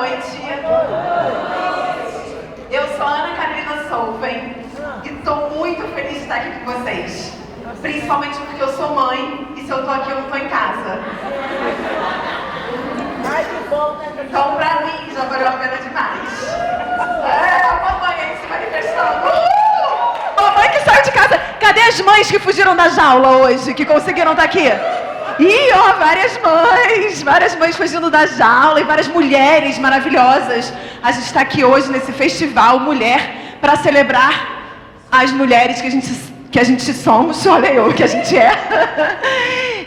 noite. Eu sou a Ana Carolina Solven e estou muito feliz de estar aqui com vocês. Principalmente porque eu sou mãe e se eu tô aqui eu não tô em casa. Então pra mim já valeu a pena demais. A mamãe aí se manifestando. Mamãe que saiu de casa. Cadê as mães que fugiram da jaula hoje, que conseguiram estar aqui? Ih, ó, várias mães fugindo da jaula e várias mulheres maravilhosas. A gente está aqui hoje nesse festival Mulher para celebrar as mulheres que a gente somos, olha eu, que a gente é.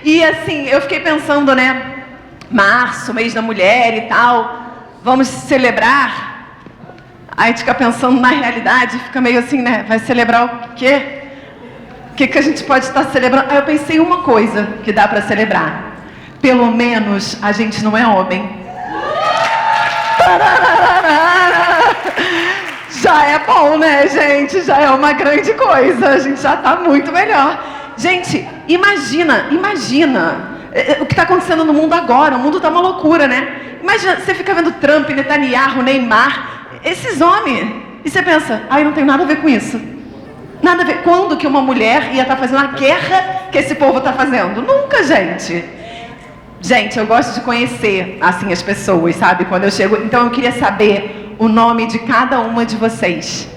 E assim, eu fiquei pensando, né, março, mês da mulher e tal, vamos celebrar. Aí a gente fica pensando na realidade, fica meio assim, né, vai celebrar o quê? O que a gente pode estar celebrando? Aí eu pensei uma coisa que dá para celebrar. Pelo menos a gente não é homem. Já é bom, né, gente? Já é uma grande coisa. A gente já está muito melhor. Gente, imagina o que está acontecendo no mundo agora. O mundo está uma loucura, né? Imagina, você fica vendo Trump, Netanyahu, Neymar, esses homens. E você pensa, ai, não tem nada a ver com isso. Nada a ver. Quando que uma mulher ia estar fazendo a guerra que esse povo está fazendo? Nunca, gente. Gente, eu gosto de conhecer, assim, as pessoas, sabe? Quando eu chego... Então, eu queria saber o nome de cada uma de vocês.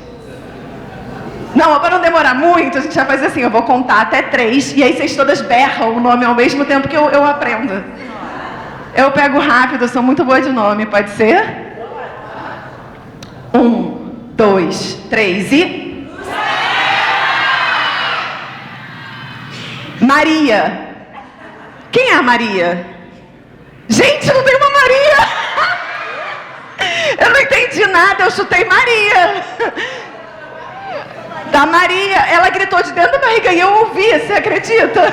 Não, para não demorar muito, a gente vai fazer assim, eu vou contar até 3, e aí vocês todas berram o nome ao mesmo tempo que eu aprendo. Eu pego rápido, eu sou muito boa de nome, pode ser? 1, 2, 3 e... Maria. Quem é a Maria? Gente, não tem uma Maria! Eu não entendi nada, eu chutei Maria. Da Maria, ela gritou de dentro da barriga e eu ouvi, você acredita?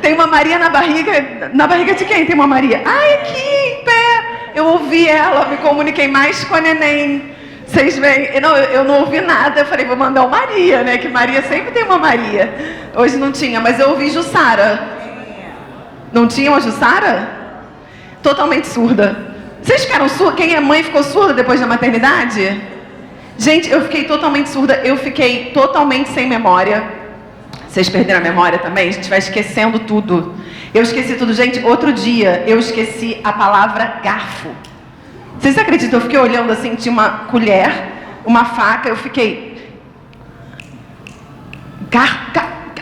Tem uma Maria na barriga de quem tem uma Maria? Ai, aqui em pé. Eu ouvi ela, me comuniquei mais com a neném. Vocês veem, eu não ouvi nada, eu falei, vou mandar o Maria, né? Que Maria sempre tem uma Maria. Hoje não tinha, mas eu ouvi Jussara. Não tinha uma Jussara? Totalmente surda. Vocês ficaram surda? Quem é mãe ficou surda depois da maternidade? Gente, eu fiquei totalmente surda, eu fiquei totalmente sem memória. Vocês perderam a memória também? A gente vai esquecendo tudo. Eu esqueci tudo. Gente, outro dia eu esqueci a palavra garfo. Vocês acreditam? Eu fiquei olhando assim, tinha uma colher, uma faca, eu fiquei...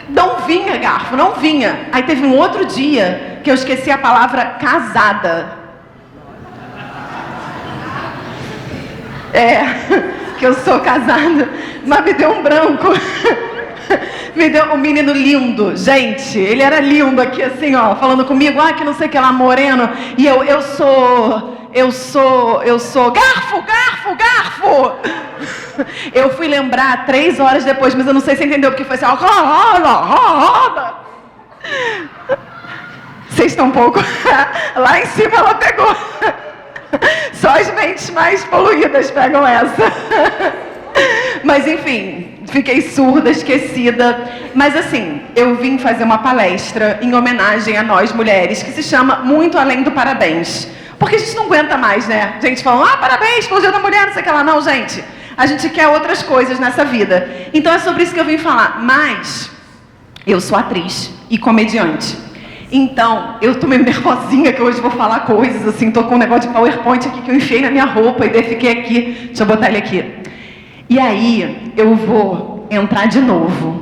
Não vinha garfo, não vinha. Aí teve um outro dia que eu esqueci a palavra casada. Que eu sou casada, mas me deu um branco. Me deu um menino lindo, gente, ele era lindo aqui assim, ó, falando comigo, que não sei o que lá, moreno, e eu sou, garfo! Eu fui lembrar 3 horas depois, mas eu não sei se você entendeu, porque foi assim, roda. Vocês estão um pouco, lá em cima ela pegou, só as mentes mais poluídas pegam essa. Mas enfim, fiquei surda, esquecida. Mas assim, eu vim fazer uma palestra em homenagem a nós mulheres, que se chama Muito Além do Parabéns. Porque a gente não aguenta mais, né? A gente fala, parabéns pelo Dia da Mulher, não sei o que lá. Não, gente, a gente quer outras coisas nessa vida. Então é sobre isso que eu vim falar. Mas eu sou atriz e comediante. Então, eu tô meio nervosinha que hoje vou falar coisas, assim, tô com um negócio de PowerPoint aqui que eu enfiei na minha roupa e daí fiquei aqui. Deixa eu botar ele aqui. E aí, eu vou entrar de novo.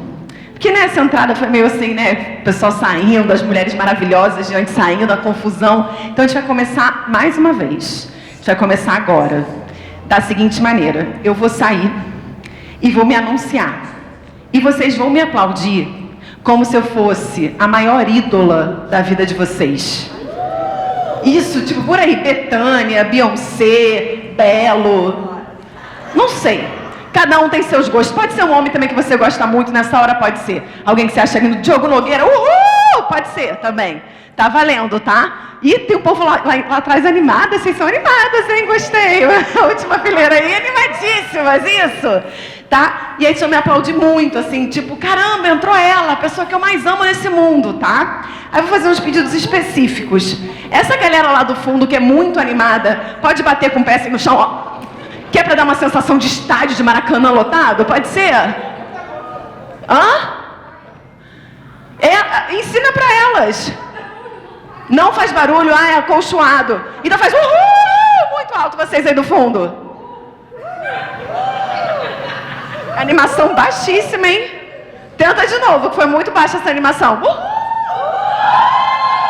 Porque nessa entrada foi meio assim, né? O pessoal saindo, as mulheres maravilhosas, gente saindo, a confusão. Então a gente vai começar mais uma vez. A gente vai começar agora. Da seguinte maneira. Eu vou sair e vou me anunciar. E vocês vão me aplaudir como se eu fosse a maior ídola da vida de vocês. Isso, tipo, por aí. Bethânia, Beyoncé, Belo. Não sei. Cada um tem seus gostos. Pode ser um homem também que você gosta muito, nessa hora pode ser alguém que você acha lindo, Diogo Nogueira, uhul! pode ser também. Tá valendo, tá? E tem um povo lá atrás animado, vocês são animadas, hein? Gostei. A última fileira aí, animadíssimas, isso. Tá? E aí deixa eu me aplaudir muito, assim, tipo, caramba, entrou ela, a pessoa que eu mais amo nesse mundo, tá? Aí eu vou fazer uns pedidos específicos. Essa galera lá do fundo, que é muito animada, pode bater com o pé assim no chão, ó. Que é pra dar uma sensação de estádio de Maracanã lotado? Pode ser? Hã? Ensina pra elas. Não faz barulho, é acolchoado. Então faz uhul, muito alto vocês aí do fundo. Animação baixíssima, hein? Tenta de novo, que foi muito baixa essa animação.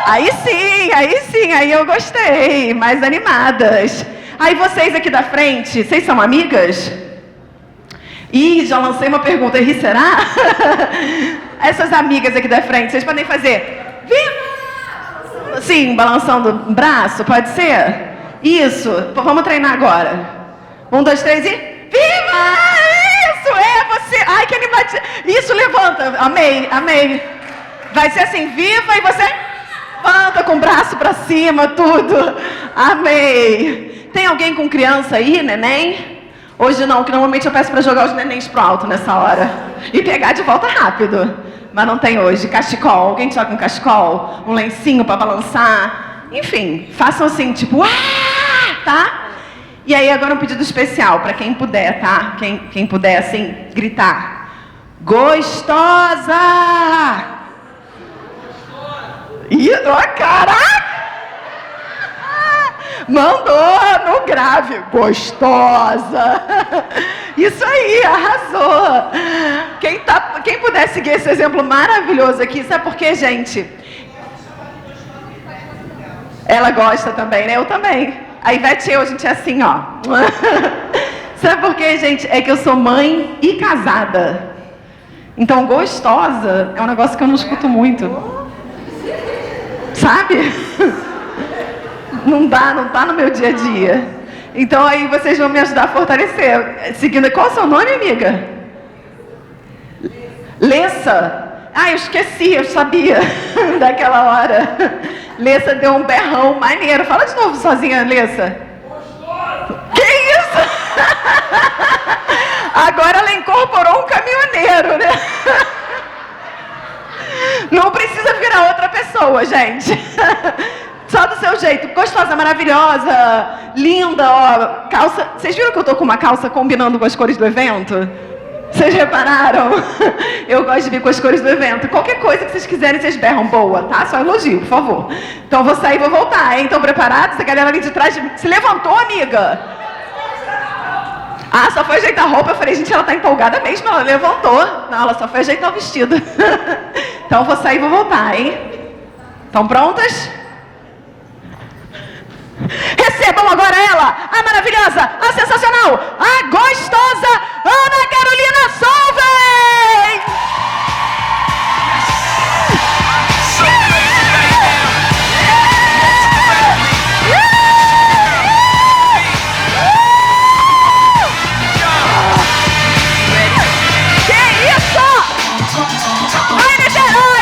Aí sim, aí eu gostei. Mais animadas. Aí vocês aqui da frente, vocês são amigas? Ih, já lancei uma pergunta, e será? Essas amigas aqui da frente, vocês podem fazer viva! Sim, balançando o braço, pode ser? Isso, vamos treinar agora. 1, 2, 3 e viva! Isso, você. Ai, que animadinho. Isso, levanta. Amei. Vai ser assim, viva, e você levanta com o braço pra cima, tudo. Amei. Tem alguém com criança aí, neném? Hoje não, que normalmente eu peço pra jogar os nenéns pro alto nessa hora. E pegar de volta rápido. Mas não tem hoje. Cachecol. Alguém joga um cachecol? Um lencinho pra balançar? Enfim, façam assim, tipo, tá? E aí agora um pedido especial pra quem puder, tá? Quem puder, assim, gritar. Gostosa! Ih, caraca! Mandou no grave. Gostosa! Isso aí, arrasou! Quem puder seguir esse exemplo maravilhoso aqui, sabe por quê, gente? Ela gosta também, né? Eu também. A Ivete e eu, a gente é assim, ó. Sabe por quê, gente? É que eu sou mãe e casada. Então, gostosa é um negócio que eu não escuto muito. Sabe? Não tá no meu dia a dia. Então aí vocês vão me ajudar a fortalecer. Seguindo, qual é o seu nome, amiga? Lessa. Eu esqueci, eu sabia daquela hora. Lessa deu um berrão maneiro. Fala de novo sozinha, Lessa. Que isso? Agora ela incorporou um caminhoneiro, né? Não precisa virar outra pessoa, gente. Só do seu jeito. Gostosa, maravilhosa, linda, ó. Calça. Vocês viram que eu tô com uma calça combinando com as cores do evento? Vocês repararam? Eu gosto de vir com as cores do evento. Qualquer coisa que vocês quiserem, vocês berram boa, tá? Só elogio, por favor. Então eu vou sair e vou voltar, hein? Estão preparados? A galera ali de trás se levantou, amiga? Só foi ajeitar a roupa. Eu falei, gente, ela tá empolgada mesmo. Ela levantou. Não, ela só foi ajeitar o vestido. Então eu vou sair e vou voltar, hein? Estão prontas? Recebam agora ela, a maravilhosa, a sensacional, a gostosa Ana Carolina Solveig! Que isso? Ai, Niterói!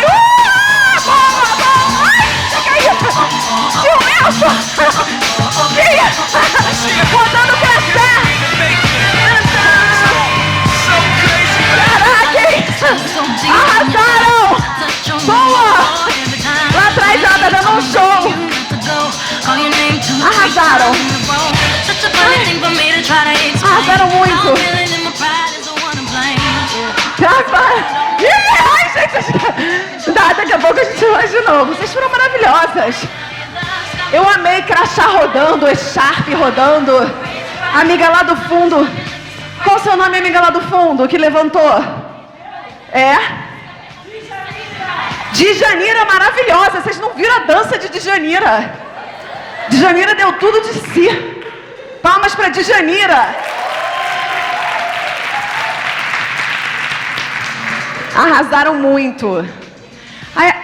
Rodando café! Caraca, hein? Arrasaram! Boa! Lá atrás ela tá dando um show! Arrasaram! Arrasaram muito! Ai, gente! Daqui a pouco a gente vai de novo. Vocês foram maravilhosas! Eu amei crachá rodando, echarpe rodando. Amiga lá do fundo. Qual o seu nome, amiga lá do fundo, que levantou? É? Djanira maravilhosa. Vocês não viram a dança de Djanira? Djanira deu tudo de si. Palmas pra Djanira. Arrasaram muito.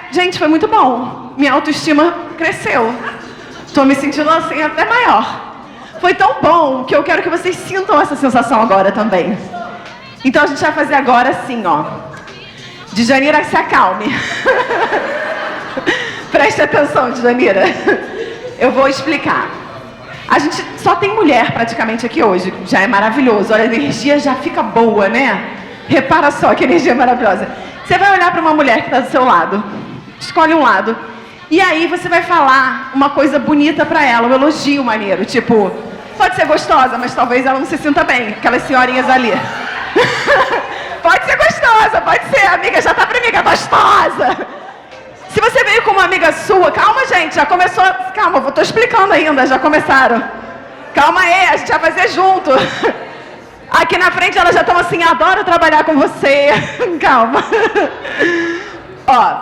Gente, foi muito bom. Minha autoestima cresceu. Tô me sentindo assim até maior. Foi tão bom que eu quero que vocês sintam essa sensação agora também. Então a gente vai fazer agora assim, ó. Djanira, se acalme. Preste atenção, Janira. Eu vou explicar. A gente só tem mulher praticamente aqui hoje. Já é maravilhoso. Olha, a energia já fica boa, né? Repara só que energia maravilhosa. Você vai olhar para uma mulher que está do seu lado. Escolhe um lado. E aí você vai falar uma coisa bonita para ela, um elogio maneiro. Tipo, pode ser gostosa, mas talvez ela não se sinta bem. Aquelas senhorinhas ali. Pode ser gostosa, pode ser. A amiga já tá pra amiga gostosa. Se você veio com uma amiga sua, calma, gente, já começou. Calma, eu tô explicando ainda, já começaram. Calma aí, a gente vai fazer junto. Aqui na frente elas já estão assim, adoro trabalhar com você. Calma. Ó,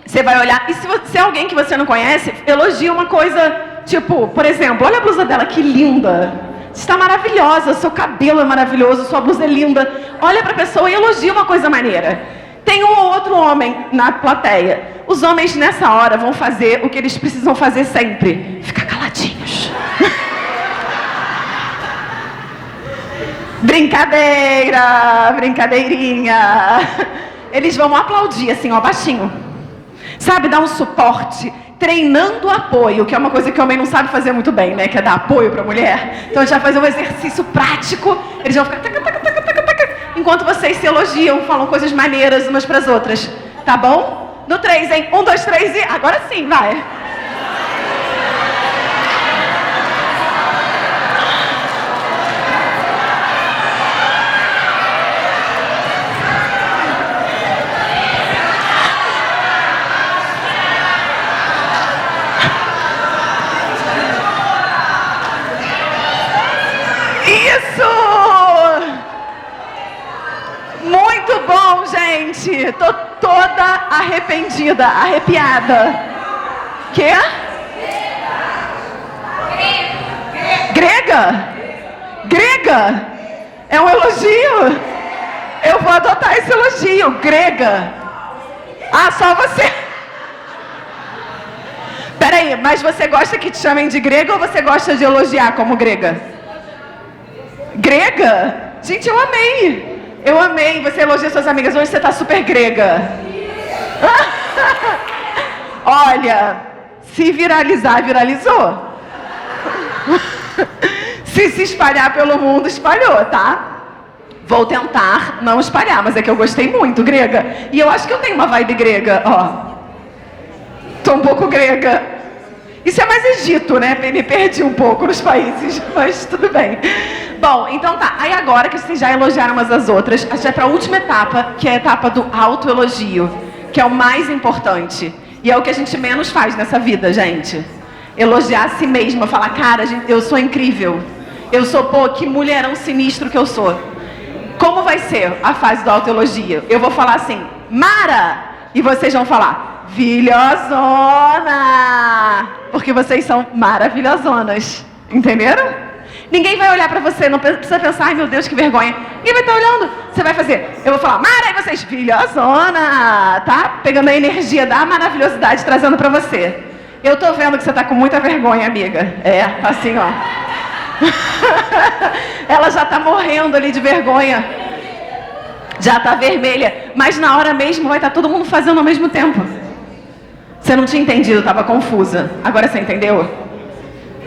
você vai olhar, e se é alguém que você não conhece, elogia uma coisa, tipo, por exemplo, olha a blusa dela, que linda. Está maravilhosa, seu cabelo é maravilhoso, sua blusa é linda. Olha pra pessoa e elogia uma coisa maneira. Tem um ou outro homem na plateia. Os homens nessa hora vão fazer o que eles precisam fazer sempre. Ficar caladinhos. Brincadeira, brincadeirinha. Eles vão aplaudir assim, ó, baixinho. Sabe, dar um suporte, treinando apoio, que é uma coisa que o homem não sabe fazer muito bem, né? Que é dar apoio pra mulher. Então a gente vai fazer um exercício prático. Eles vão ficar taca, taca, taca, taca, taca, enquanto vocês se elogiam, falam coisas maneiras umas pras outras. Tá bom? No 3, hein? 1, 2, 3 e... Agora sim, vai. Muito bom, gente. Tô toda arrependida, arrepiada. Quê? Grega? Grega? É um elogio? Eu vou adotar esse elogio. Grega. Ah, só você. Peraí, mas você gosta que te chamem de grega ou você gosta de elogiar como grega? Grega? Gente, eu amei. Eu amei. Você elogia suas amigas. Hoje você tá super grega. Olha, se viralizar, viralizou. Se espalhar pelo mundo, espalhou, tá? Vou tentar não espalhar, mas é que eu gostei muito, grega. E eu acho que eu tenho uma vibe grega, ó. Tô um pouco grega. Isso é mais Egito, né? Me perdi um pouco nos países, mas tudo bem. Bom, então tá. Aí agora que vocês já elogiaram umas às outras, a gente vai para a última etapa, que é a etapa do autoelogio, que é o mais importante. E é o que a gente menos faz nessa vida, gente. Elogiar a si mesma, falar, cara, eu sou incrível. Eu sou, pô, que mulherão sinistro que eu sou. Como vai ser a fase do autoelogio? Eu vou falar assim, Mara! E vocês vão falar, vilhosona! Porque vocês são maravilhosonas. Entenderam? Ninguém vai olhar pra você, não precisa pensar, ai meu Deus, que vergonha. Ninguém vai estar olhando. Você vai fazer, eu vou falar, Mara, e vocês, vilhosona! Tá? Pegando a energia da maravilhosidade, trazendo pra você. Eu tô vendo que você tá com muita vergonha, amiga. É, assim, ó. Ela já tá morrendo ali de vergonha. Já tá vermelha. Mas na hora mesmo vai estar todo mundo fazendo ao mesmo tempo. Você não tinha entendido, estava confusa. Agora você entendeu?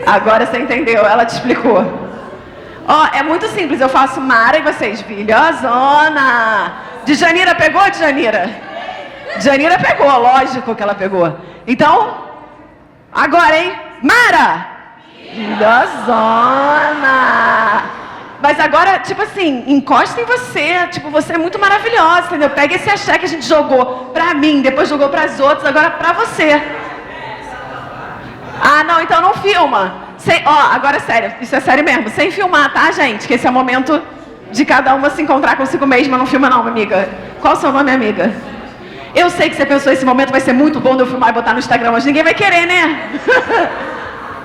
Agora você entendeu, ela te explicou. Ó, é muito simples, eu faço Mara e vocês, vilhosona. Djanira pegou, Djanira? Djanira pegou, lógico que ela pegou. Então, agora, hein? Mara! Vilhosona! Mas agora, tipo assim, encosta em você, tipo, você é muito maravilhosa, entendeu? Pega esse axé que a gente jogou pra mim, depois jogou pras outras, agora pra você. Ah, não, então não filma. Ó, agora é sério, isso é sério mesmo, sem filmar, tá, gente? Que esse é o momento de cada uma se encontrar consigo mesma, não filma não, minha amiga. Qual o seu nome, amiga? Eu sei que você pensou, esse momento vai ser muito bom de eu filmar e botar no Instagram, mas ninguém vai querer, né?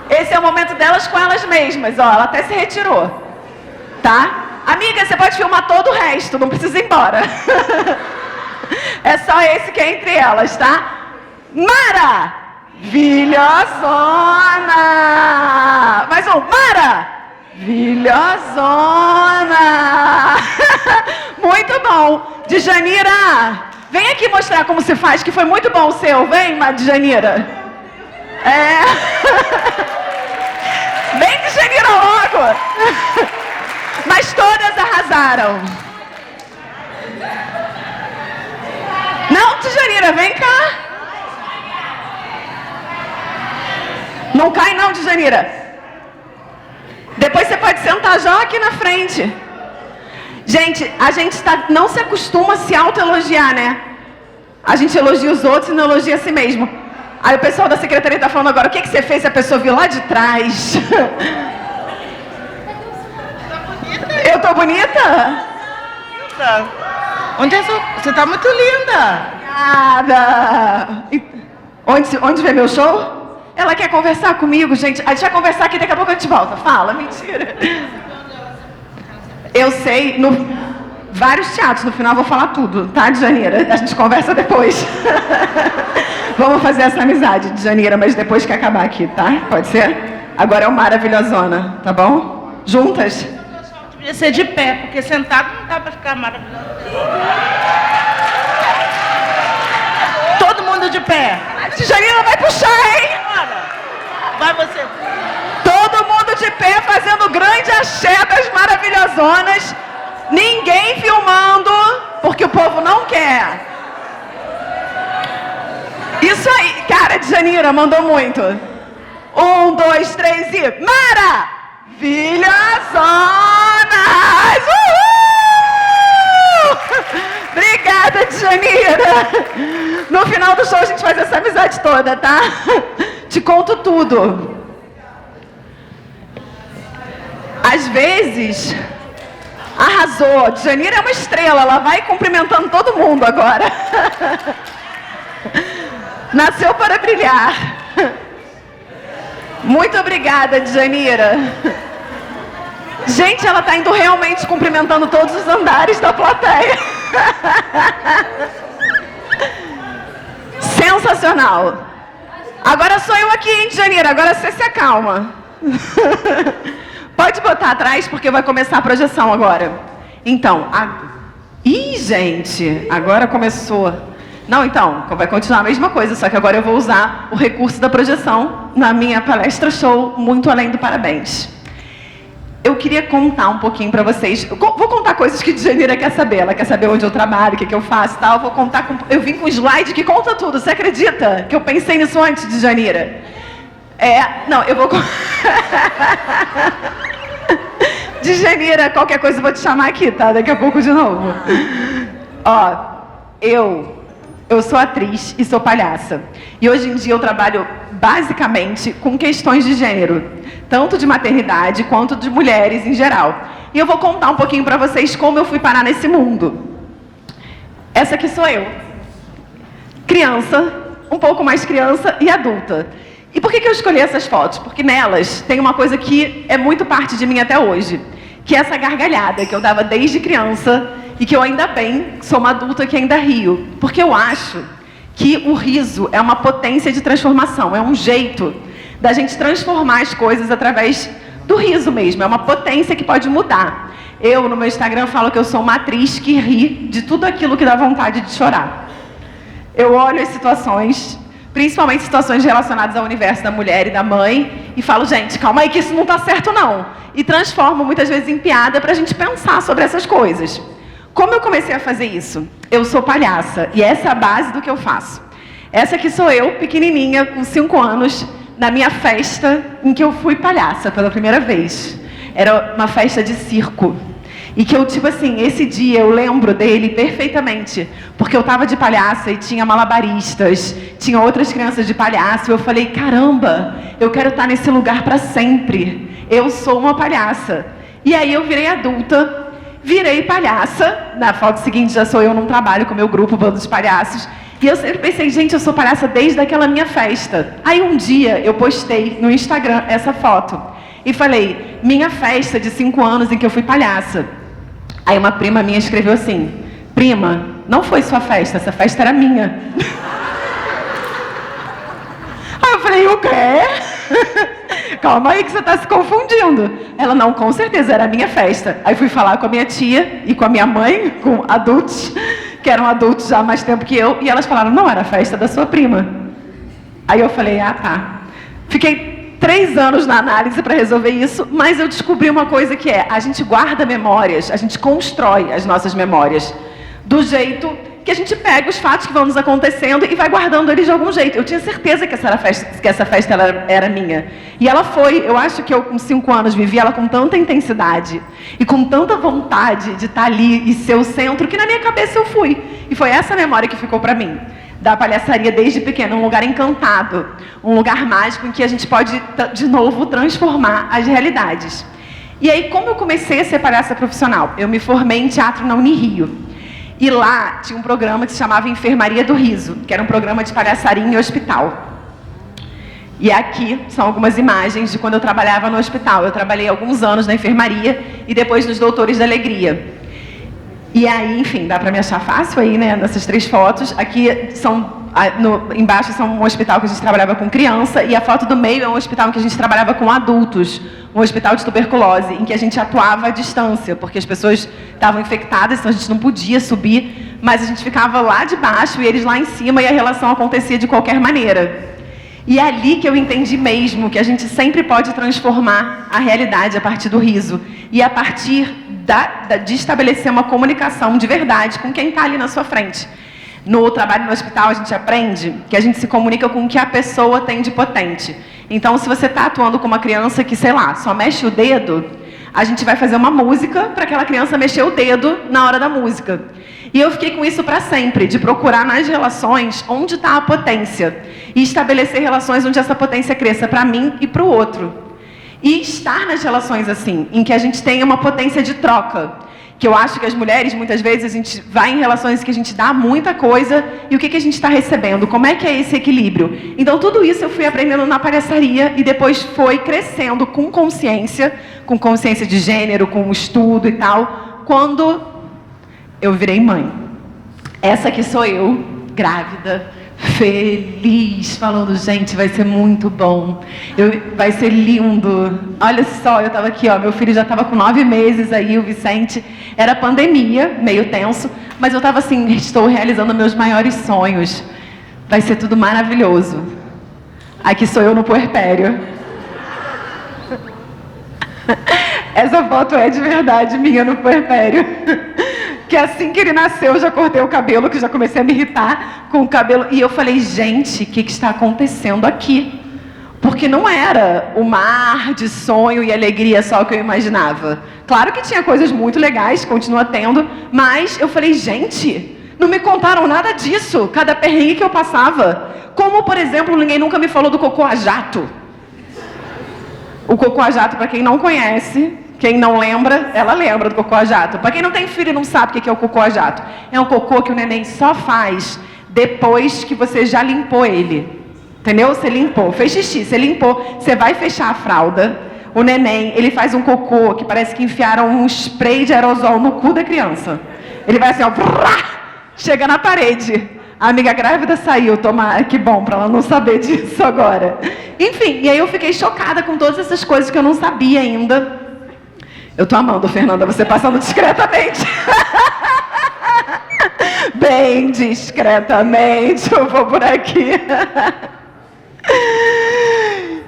Esse é o momento delas com elas mesmas, ó, ela até se retirou. Tá? Amiga, você pode filmar todo o resto, não precisa ir embora. É só esse que é entre elas, tá? Mara! Vilhosona! Mais um, Mara! Vilhosona! Muito bom! Djanira! Vem aqui mostrar como se faz, que foi muito bom o seu. Vem, Djanira. Vem, Djanira, logo. Mas todas arrasaram. Não, Djanira, vem cá. Não cai não, Djanira. Depois você pode sentar já aqui na frente. Gente, a gente não se acostuma a se autoelogiar, né? A gente elogia os outros e não elogia a si mesmo. Aí o pessoal da secretaria está falando agora, o que você fez? A pessoa viu lá de trás. Eu tô bonita? Você está muito linda. Obrigada. Onde vê meu show? Ela quer conversar comigo, gente. A gente vai conversar aqui, daqui a pouco a gente volta. Fala, mentira. Eu sei, vários teatros, no final eu vou falar tudo, tá, Djanira? A gente conversa depois. Vamos fazer essa amizade, Djanira, mas depois que acabar aqui, tá? Pode ser? Agora é o Maravilhosona, tá bom? Juntas? Devia ser de pé, porque sentado não dá pra ficar maravilhoso. Todo mundo de pé. A Djanira vai puxar, hein? Vai você. Todo mundo de pé fazendo grande axé das Maravilhosonas. Ninguém filmando, porque o povo não quer. Isso aí, cara, Djanira mandou muito. 1, 2, 3 e... Maravilhosonas! Uhul! Obrigada, Djanira. No final do show a gente faz essa amizade toda, tá? Te conto tudo. Às vezes... Arrasou. Djanira é uma estrela, ela vai cumprimentando todo mundo agora. Nasceu para brilhar. Muito obrigada, Djanira. Gente, ela está indo realmente cumprimentando todos os andares da plateia. Sensacional. Agora sou eu aqui, hein, Djanira? Agora você se acalma. Pode botar atrás, porque vai começar a projeção agora. Então, Ih, gente, agora começou. Não, então, vai continuar a mesma coisa, só que agora eu vou usar o recurso da projeção na minha palestra show Muito Além do Parabéns. Eu queria contar um pouquinho pra vocês. Vou contar coisas que a Djanira quer saber. Ela quer saber onde eu trabalho, o que eu faço e tal. Vou contar eu vim com um slide que conta tudo. Você acredita que eu pensei nisso antes, Djanira? Não, eu vou... Djanira, qualquer coisa eu vou te chamar aqui, tá? Daqui a pouco de novo. Ó, eu sou atriz e sou palhaça. E hoje em dia eu trabalho basicamente com questões de gênero, tanto de maternidade quanto de mulheres em geral. E eu vou contar um pouquinho pra vocês como eu fui parar nesse mundo. Essa aqui sou eu. Criança, um pouco mais criança e adulta. E por que eu escolhi essas fotos? Porque nelas tem uma coisa que é muito parte de mim até hoje, que é essa gargalhada que eu dava desde criança e que eu ainda bem sou uma adulta que ainda rio. Porque eu acho que o riso é uma potência de transformação, é um jeito da gente transformar as coisas através do riso mesmo, é uma potência que pode mudar. Eu, no meu Instagram, falo que eu sou uma atriz que ri de tudo aquilo que dá vontade de chorar. Eu olho as situações, principalmente situações relacionadas ao universo da mulher e da mãe, e falo, gente, calma aí que isso não tá certo não. E transformo muitas vezes em piada pra gente pensar sobre essas coisas. Como eu comecei a fazer isso? Eu sou palhaça, e essa é a base do que eu faço. Essa aqui sou eu, pequenininha, com 5 anos, na minha festa em que eu fui palhaça pela primeira vez. Era uma festa de circo. E que eu, tipo assim, esse dia eu lembro dele perfeitamente, porque eu tava de palhaça e tinha malabaristas, tinha outras crianças de palhaço, e eu falei, caramba, eu quero estar nesse lugar para sempre, eu sou uma palhaça. E aí eu virei adulta, virei palhaça, na foto seguinte já sou eu num trabalho com o meu grupo, Bando de Palhaços, e eu sempre pensei, gente, eu sou palhaça desde aquela minha festa. Aí um dia eu postei no Instagram essa foto, e falei, minha festa de 5 anos em que eu fui palhaça. Aí uma prima minha escreveu assim, prima, não foi sua festa, essa festa era minha. Aí eu falei, o quê? Calma aí que você está se confundindo. Ela, não, com certeza, era a minha festa. Aí fui falar com a minha tia e com a minha mãe, com adultos, que eram adultos já há mais tempo que eu, e elas falaram, não, era a festa da sua prima. Aí eu falei, ah, tá. Fiquei 3 anos na análise para resolver isso, mas eu descobri uma coisa que é, a gente guarda memórias, a gente constrói as nossas memórias do jeito que a gente pega os fatos que vão nos acontecendo e vai guardando eles de algum jeito. Eu tinha certeza que essa festa era minha. E ela foi. Eu acho que eu, com 5 anos, vivi ela com tanta intensidade e com tanta vontade de estar ali e ser o centro, que na minha cabeça eu fui. E foi essa memória que ficou para mim. Da palhaçaria desde pequena, um lugar encantado, um lugar mágico em que a gente pode, de novo, transformar as realidades. E aí, como eu comecei a ser palhaça profissional? Eu me formei em teatro na Unirio. E lá tinha um programa que se chamava Enfermaria do Riso, que era um programa de palhaçaria em hospital. E aqui são algumas imagens de quando eu trabalhava no hospital. Eu trabalhei alguns anos na enfermaria e depois nos Doutores da Alegria. E aí, enfim, dá para me achar fácil aí, né, nessas 3 fotos. Aqui são, embaixo são um hospital que a gente trabalhava com criança e a foto do meio é um hospital em que a gente trabalhava com adultos, um hospital de tuberculose, em que a gente atuava à distância, porque as pessoas estavam infectadas, então a gente não podia subir, mas a gente ficava lá de baixo e eles lá em cima e a relação acontecia de qualquer maneira. E é ali que eu entendi mesmo que a gente sempre pode transformar a realidade a partir do riso e a partir de estabelecer uma comunicação de verdade com quem está ali na sua frente. No trabalho no hospital, a gente aprende que a gente se comunica com o que a pessoa tem de potente. Então, se você está atuando com uma criança que, sei lá, só mexe o dedo, a gente vai fazer uma música para aquela criança mexer o dedo na hora da música. E eu fiquei com isso para sempre, de procurar nas relações onde está a potência e estabelecer relações onde essa potência cresça para mim e para o outro. E estar nas relações assim, em que a gente tenha uma potência de troca. Que eu acho que as mulheres, muitas vezes, a gente vai em relações que a gente dá muita coisa e o que a gente está recebendo? Como é que é esse equilíbrio? Então, tudo isso eu fui aprendendo na palhaçaria e depois foi crescendo com consciência de gênero, com estudo e tal, quando eu virei mãe. Essa aqui sou eu, grávida, feliz, falando, gente, vai ser muito bom, vai ser lindo. Olha só, eu estava aqui, ó, meu filho já estava com 9 meses aí, o Vicente, era pandemia, meio tenso, mas eu estava assim, estou realizando meus maiores sonhos, vai ser tudo maravilhoso. Aqui sou eu no puerpério. Essa foto é de verdade minha no puerpério. Que assim que ele nasceu, eu já cortei o cabelo, que já comecei a me irritar com o cabelo. E eu falei, gente, o que está acontecendo aqui? Porque não era o mar de sonho e alegria só que eu imaginava. Claro que tinha coisas muito legais, continua tendo, mas eu falei, gente, não me contaram nada disso, cada perrengue que eu passava. Como, por exemplo, ninguém nunca me falou do cocô a jato. O cocô a jato, para quem não conhece... Quem não lembra, ela lembra do cocô a jato. Para quem não tem filho e não sabe o que é o cocô a jato, é um cocô que o neném só faz depois que você já limpou ele. Entendeu? Você limpou, fez xixi, você limpou, você vai fechar a fralda, o neném, ele faz um cocô que parece que enfiaram um spray de aerosol no cu da criança. Ele vai assim, ó, chega na parede. A amiga grávida saiu, toma, que bom, para ela não saber disso agora. Enfim, e aí eu fiquei chocada com todas essas coisas que eu não sabia ainda. Eu tô amando, Fernanda, você passando discretamente. Bem discretamente, eu vou por aqui.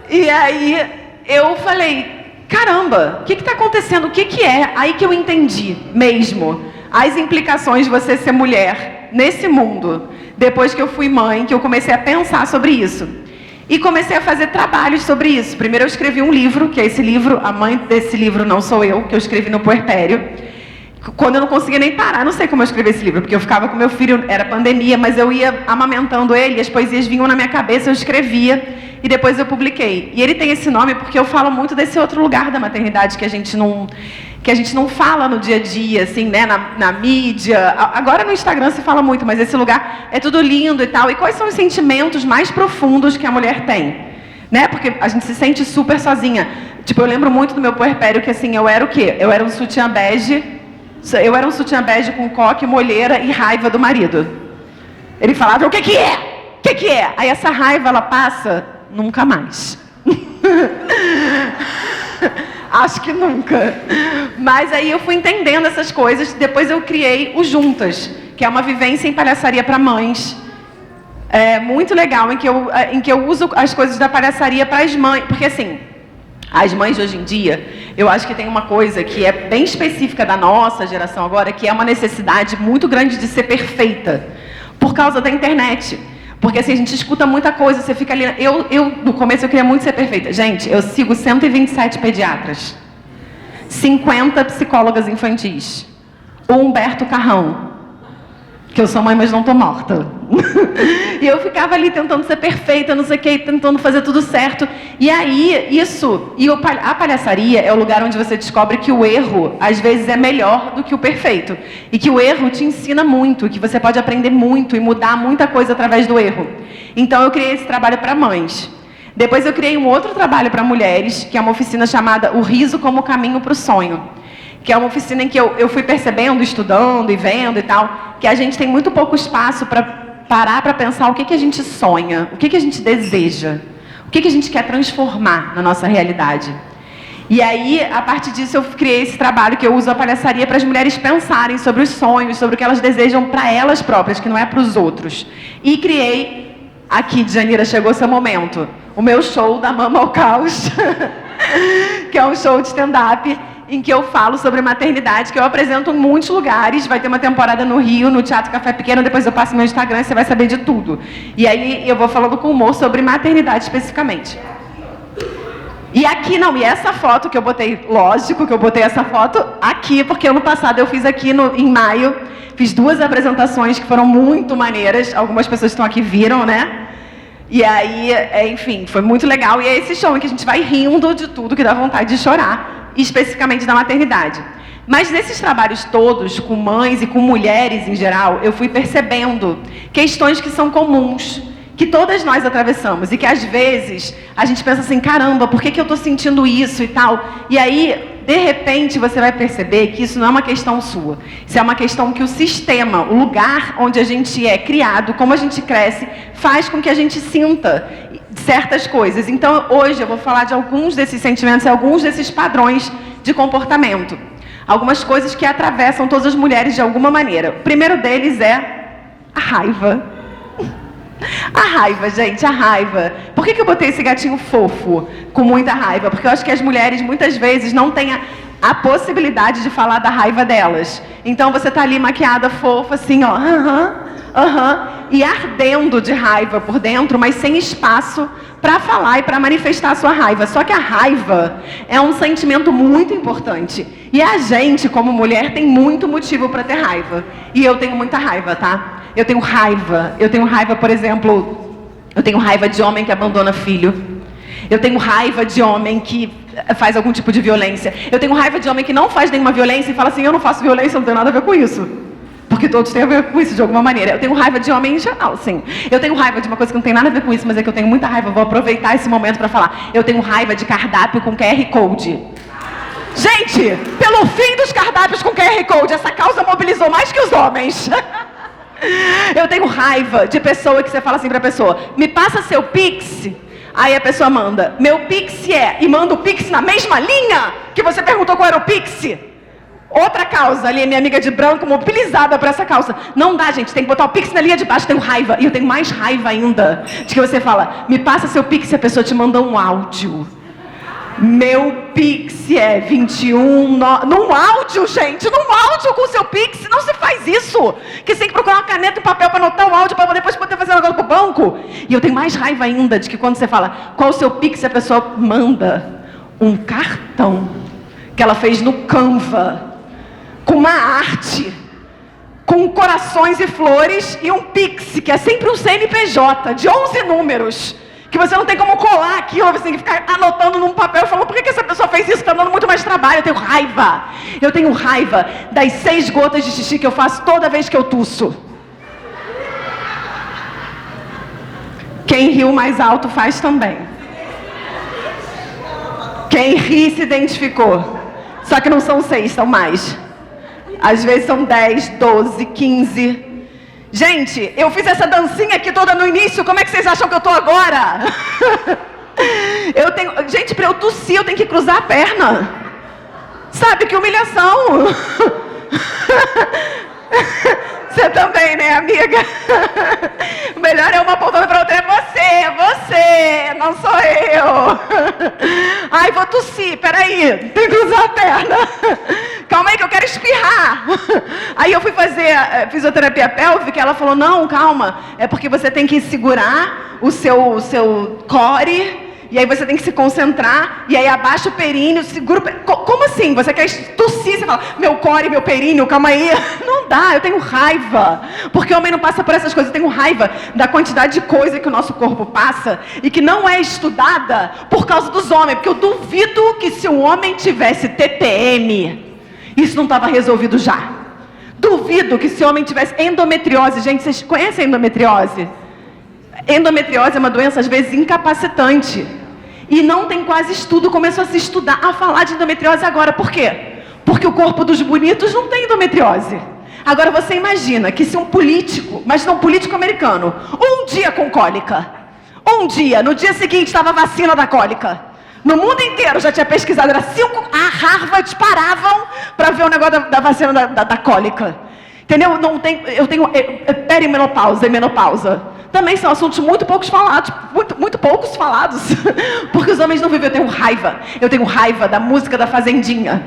E aí, eu falei, caramba, o que está acontecendo? O que é? Aí que eu entendi mesmo as implicações de você ser mulher nesse mundo. Depois que eu fui mãe, que eu comecei a pensar sobre isso. E comecei a fazer trabalhos sobre isso. Primeiro eu escrevi um livro, que é esse livro, a mãe desse livro não sou eu, que eu escrevi no puerpério. Quando eu não conseguia nem parar, não sei como eu escrevi esse livro, porque eu ficava com meu filho, era pandemia, mas eu ia amamentando ele, as poesias vinham na minha cabeça, eu escrevia, e depois eu publiquei. E ele tem esse nome porque eu falo muito desse outro lugar da maternidade que a gente não fala no dia a dia, assim, né, na mídia. Agora no Instagram se fala muito, mas esse lugar é tudo lindo e tal. E quais são os sentimentos mais profundos que a mulher tem? Né? Porque a gente se sente super sozinha. Tipo, eu lembro muito do meu puerpério que, assim, eu era o quê? Eu era um sutiã bege com coque, molheira e raiva do marido. Ele falava, o que que é? O que que é? Aí essa raiva, ela passa, nunca mais. Acho que nunca. Mas aí eu fui entendendo essas coisas, depois eu criei o Juntas, que é uma vivência em palhaçaria para mães. É muito legal, em que eu uso as coisas da palhaçaria para as mães. Porque assim, as mães de hoje em dia, eu acho que tem uma coisa que é bem específica da nossa geração agora, que é uma necessidade muito grande de ser perfeita, por causa da internet. Porque assim, a gente escuta muita coisa, você fica ali... no começo, eu queria muito ser perfeita. Gente, eu sigo 127 pediatras, 50 psicólogas infantis, o Humberto Carrão, que eu sou mãe, mas não estou morta. E eu ficava ali tentando ser perfeita, não sei o que, tentando fazer tudo certo. E aí, a palhaçaria é o lugar onde você descobre que o erro, às vezes, é melhor do que o perfeito. E que o erro te ensina muito, que você pode aprender muito e mudar muita coisa através do erro. Então, eu criei esse trabalho para mães. Depois, eu criei um outro trabalho para mulheres, que é uma oficina chamada O Riso como Caminho para o Sonho. Que é uma oficina em que eu fui percebendo, estudando e vendo e tal, que a gente tem muito pouco espaço para parar para pensar o que a gente sonha, o que a gente deseja, o que a gente quer transformar na nossa realidade. E aí, a partir disso, eu criei esse trabalho que eu uso a palhaçaria para as mulheres pensarem sobre os sonhos, sobre o que elas desejam para elas próprias, que não é para os outros. E criei, aqui, Djanira, chegou seu momento, o meu show da Mama ao Caos, que é um show de stand-up, em que eu falo sobre maternidade, que eu apresento em muitos lugares. Vai ter uma temporada no Rio, no Teatro Café Pequeno, depois eu passo no meu Instagram e você vai saber de tudo. E aí eu vou falando com humor sobre maternidade especificamente. E aqui não, e essa foto que eu botei, lógico que eu botei essa foto aqui, porque ano passado eu fiz aqui em maio, fiz 2 apresentações que foram muito maneiras, algumas pessoas que estão aqui viram, né? E aí, enfim, foi muito legal. E é esse show em que a gente vai rindo de tudo que dá vontade de chorar, especificamente da maternidade. Mas nesses trabalhos todos, com mães e com mulheres em geral, eu fui percebendo questões que são comuns, que todas nós atravessamos, e que às vezes a gente pensa assim, caramba, por que eu estou sentindo isso e tal? E aí, de repente, você vai perceber que isso não é uma questão sua. Isso é uma questão que o sistema, o lugar onde a gente é criado, como a gente cresce, faz com que a gente sinta certas coisas. Então, hoje eu vou falar de alguns desses sentimentos e alguns desses padrões de comportamento. Algumas coisas que atravessam todas as mulheres de alguma maneira. O primeiro deles é a raiva. A raiva, gente, a raiva. Por que eu botei esse gatinho fofo com muita raiva? Porque eu acho que as mulheres, muitas vezes, não têm a possibilidade de falar da raiva delas. Então, você tá ali maquiada fofa, assim, ó, e ardendo de raiva por dentro, mas sem espaço para falar e para manifestar a sua raiva. Só que a raiva é um sentimento muito importante. E a gente, como mulher, tem muito motivo para ter raiva. E eu tenho muita raiva, tá? Eu tenho raiva, por exemplo, eu tenho raiva de homem que abandona filho. Eu tenho raiva de homem que faz algum tipo de violência. Eu tenho raiva de homem que não faz nenhuma violência e fala assim, eu não faço violência, não tenho nada a ver com isso. Porque todos têm a ver com isso de alguma maneira. Eu tenho raiva de homem em geral, sim. Eu tenho raiva de uma coisa que não tem nada a ver com isso, mas é que eu tenho muita raiva. Vou aproveitar esse momento para falar. Eu tenho raiva de cardápio com QR Code. Gente, pelo fim dos cardápios com QR Code, essa causa mobilizou mais que os homens. Eu tenho raiva de pessoa que você fala assim pra pessoa, me passa seu Pix. Aí a pessoa manda, meu Pix e manda o Pix na mesma linha que você perguntou qual era o Pix. Outra causa ali, minha amiga de branco, mobilizada por essa causa. Não dá, gente, tem que botar o Pix na linha de baixo, tenho raiva. E eu tenho mais raiva ainda de que você fala, me passa seu Pix e a pessoa te manda um áudio. Meu Pix é 21... Num áudio, gente, num áudio com o seu Pix, não se faz isso. Que você tem que procurar uma caneta e papel para anotar um áudio para depois poder fazer um negócio pro banco. E eu tenho mais raiva ainda de que quando você fala, qual o seu Pix, a pessoa manda um cartão que ela fez no Canva, com uma arte, com corações e flores e um Pix, que é sempre um CNPJ de 11 números. Que você não tem como colar aquilo, você tem que ficar anotando num papel, falando, por que essa pessoa fez isso? Está dando muito mais trabalho. Eu tenho raiva. Eu tenho raiva das 6 gotas de xixi que eu faço toda vez que eu tuço. Quem riu mais alto faz também. Quem ri se identificou. Só que não são 6, são mais. Às vezes são 10, 12, 15... Gente, eu fiz essa dancinha aqui toda no início, como é que vocês acham que eu tô agora? Gente, para eu tossir, eu tenho que cruzar a perna. Sabe, que humilhação. Você também, né, amiga? O melhor é uma apontando pra outra, é você, não sou eu. Ai, vou tossir, peraí, tem que usar a perna. Calma aí que eu quero espirrar. Aí eu fui fazer fisioterapia pélvica e ela falou, não, calma, é porque você tem que segurar o seu core, e aí você tem que se concentrar, e aí abaixa o períneo, segura o períneo. Como assim? Você quer tossir, você fala, meu core, meu períneo, calma aí. Não dá, eu tenho raiva. Porque o homem não passa por essas coisas. Eu tenho raiva da quantidade de coisa que o nosso corpo passa e que não é estudada por causa dos homens. Porque eu duvido que se um homem tivesse TPM, isso não estava resolvido já. Duvido que se o homem tivesse endometriose. Gente, vocês conhecem endometriose? Endometriose é uma doença, às vezes, incapacitante. E não tem quase estudo, começou a se estudar, a falar de endometriose agora. Por quê? Porque o corpo dos bonitos não tem endometriose. Agora você imagina que se um político, mas não um político americano, um dia com cólica, um dia, no dia seguinte estava a vacina da cólica. No mundo inteiro já tinha pesquisado, era 5, a Harvard paravam para ver o negócio da vacina da cólica. Entendeu? Não tem, eu tenho perimenopausa e menopausa. Também são assuntos muito poucos falados, muito poucos falados, porque os homens não vivem. Eu tenho raiva da música da Fazendinha.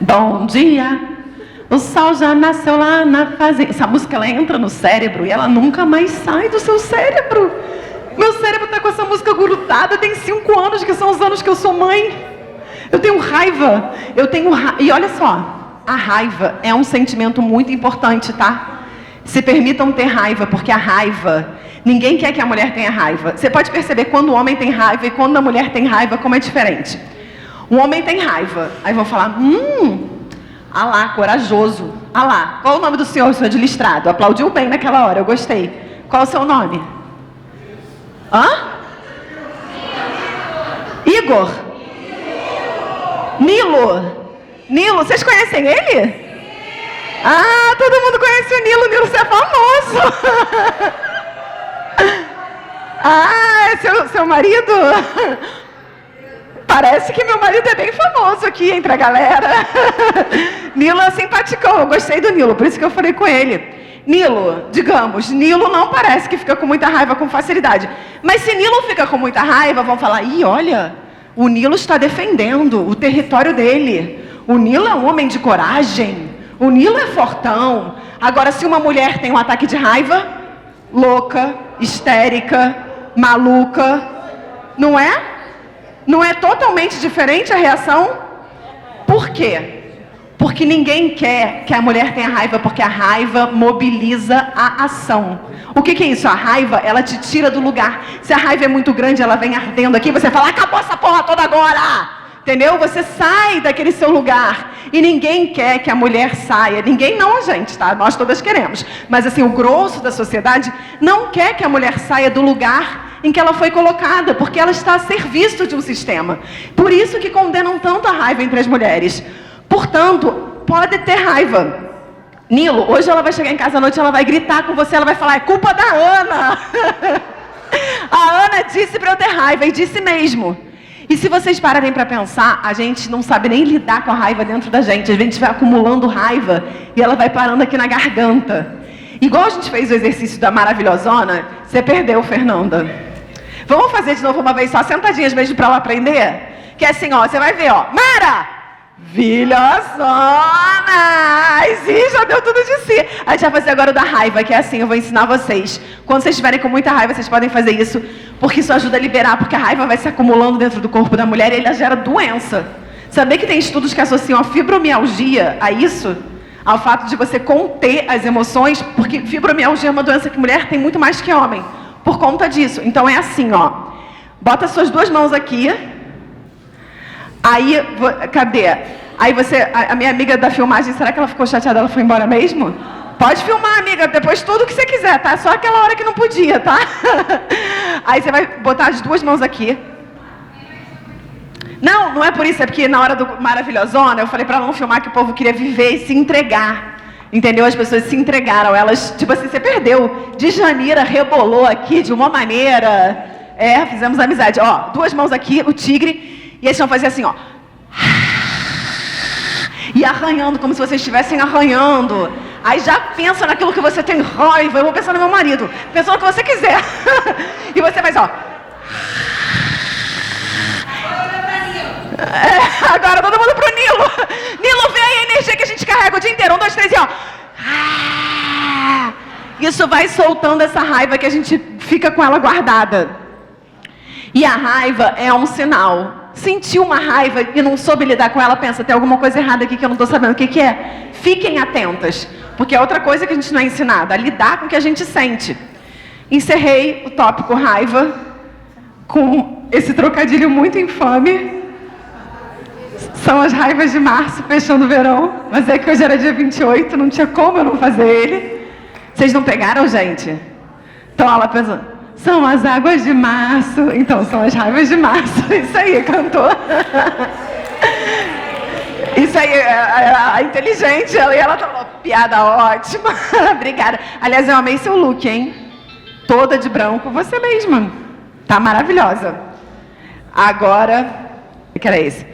Bom dia, o sol já nasceu lá na fazenda. Essa música, ela entra no cérebro e ela nunca mais sai do seu cérebro. Meu cérebro está com essa música grudada, tem 5 anos, que são os anos que eu sou mãe. Eu tenho raiva, e olha só, a raiva é um sentimento muito importante, tá? Se permitam ter raiva, porque a raiva, ninguém quer que a mulher tenha raiva. Você pode perceber quando o homem tem raiva e quando a mulher tem raiva, como é diferente. O homem tem raiva, aí vão falar, ah lá, corajoso, ah lá, qual o nome do senhor de listrado? Aplaudiu bem naquela hora, eu gostei. Qual o seu nome? Hã? Igor? Nilo, vocês conhecem ele? Ah, todo mundo conhece o Nilo, você é famoso. Ah, é seu marido? Parece que meu marido é bem famoso aqui entre a galera. Nilo é simpaticão, eu gostei do Nilo, por isso que eu falei com ele. Nilo, digamos, Nilo não parece que fica com muita raiva com facilidade. Mas se Nilo fica com muita raiva, vão falar, ih, olha, o Nilo está defendendo o território dele. O Nilo é um homem de coragem. O Nilo é fortão. Agora, se uma mulher tem um ataque de raiva, louca, histérica, maluca, não é? Não é totalmente diferente a reação? Por quê? Porque ninguém quer que a mulher tenha raiva, porque a raiva mobiliza a ação. O que é isso? A raiva, ela te tira do lugar. Se a raiva é muito grande, ela vem ardendo aqui, você fala, acabou essa porra toda agora! Entendeu? Você sai daquele seu lugar. E ninguém quer que a mulher saia. Ninguém não, gente, tá? Nós todas queremos. Mas assim, o grosso da sociedade não quer que a mulher saia do lugar em que ela foi colocada, porque ela está a serviço de um sistema. Por isso que condenam tanto a raiva entre as mulheres. Portanto, pode ter raiva. Nilo, hoje ela vai chegar em casa à noite, ela vai gritar com você, ela vai falar, é culpa da Ana. A Ana disse para eu ter raiva, e disse mesmo. E se vocês pararem para pensar, a gente não sabe nem lidar com a raiva dentro da gente. A gente vai acumulando raiva e ela vai parando aqui na garganta. Igual a gente fez o exercício da maravilhosona, você perdeu, Fernanda. Vamos fazer de novo uma vez só, sentadinhas mesmo para ela aprender? Que é assim, ó, você vai ver, ó. Maravilhosona! Ih, já deu tudo de si. A gente vai fazer agora o da raiva, que é assim, eu vou ensinar vocês. Quando vocês estiverem com muita raiva, vocês podem fazer isso, porque isso ajuda a liberar, porque a raiva vai se acumulando dentro do corpo da mulher e ela gera doença. Sabia que tem estudos que associam a fibromialgia a isso? Ao fato de você conter as emoções, porque fibromialgia é uma doença que mulher tem muito mais que homem, por conta disso. Então é assim, ó. Bota suas 2 mãos aqui. Aí, cadê? Aí você, a minha amiga da filmagem, será que ela ficou chateada? Ela foi embora mesmo? Pode filmar, amiga, depois tudo que você quiser, tá? Só aquela hora que não podia, tá? Aí você vai botar as 2 mãos aqui. Não, não é por isso, é porque na hora do Maravilhosona, eu falei pra ela não filmar, que o povo queria viver e se entregar. Entendeu? As pessoas se entregaram, elas, tipo assim, você perdeu. Djanira rebolou aqui de uma maneira. Fizemos amizade. Ó, 2 mãos aqui, o tigre. E eles vão fazer assim, ó. E arranhando, como se vocês estivessem arranhando Aí já pensa naquilo que você tem raiva. Eu vou pensar no meu marido. Pensa no que você quiser. E você faz, ó. Agora todo mundo pro Nilo. Nilo, vem aí a energia que a gente carrega o dia inteiro. 1, 2, 3 e ó. Isso vai soltando essa raiva que a gente fica com ela guardada. E a raiva é um sinal. Sentiu uma raiva e não soube lidar com ela, pensa, tem alguma coisa errada aqui que eu não estou sabendo. O que é? Fiquem atentas. Porque é outra coisa que a gente não é ensinada, a lidar com o que a gente sente. Encerrei o tópico raiva com esse trocadilho muito infame. São as raivas de março, fechando o verão. Mas é que hoje era dia 28, não tinha como eu não fazer ele. Vocês não pegaram, gente? Então ela pensa, são as águas de março. Então, são as raivas de março. Isso aí, cantou. Isso aí, a inteligente, ela falou, piada ótima. Obrigada. Aliás, eu amei seu look, hein? Toda de branco, você mesma. Tá maravilhosa. Agora, que era esse?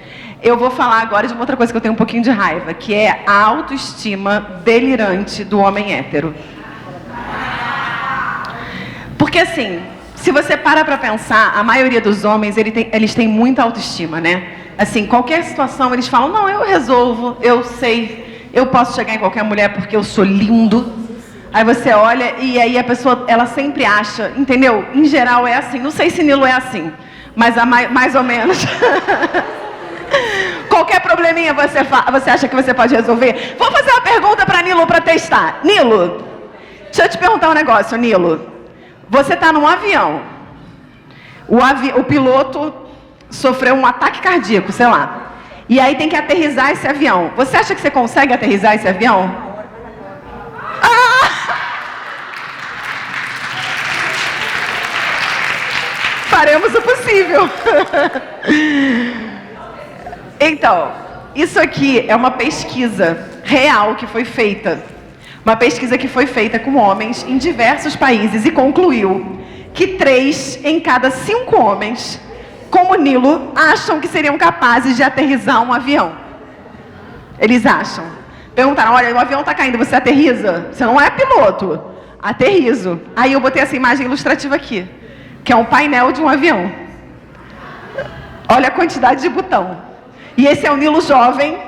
Eu vou falar agora de uma outra coisa que eu tenho um pouquinho de raiva, que é a autoestima delirante do homem hétero. Porque assim, se você para pra pensar, a maioria dos homens, eles têm muita autoestima, né? Assim, qualquer situação, eles falam, não, eu resolvo, eu sei, eu posso chegar em qualquer mulher porque eu sou lindo. Aí você olha e aí a pessoa, ela sempre acha, entendeu? Em geral é assim, não sei se Nilo é assim, mas mais ou menos. Qualquer probleminha você acha que você pode resolver? Vou fazer uma pergunta para Nilo para testar. Nilo, deixa eu te perguntar um negócio, Nilo. Você está num avião. O piloto sofreu um ataque cardíaco, sei lá. E aí tem que aterrissar esse avião. Você acha que você consegue aterrissar esse avião? Faremos o possível. Então, isso aqui é uma pesquisa real que foi feita. Uma pesquisa que foi feita com homens em diversos países e concluiu que 3 em cada 5 homens, como Nilo, acham que seriam capazes de aterrissar um avião. Eles acham. Perguntaram, olha, o avião está caindo, você aterriza? Você não é piloto. Aterrizo. Aí eu botei essa imagem ilustrativa aqui, que é um painel de um avião. Olha a quantidade de botão. E esse é o Nilo jovem,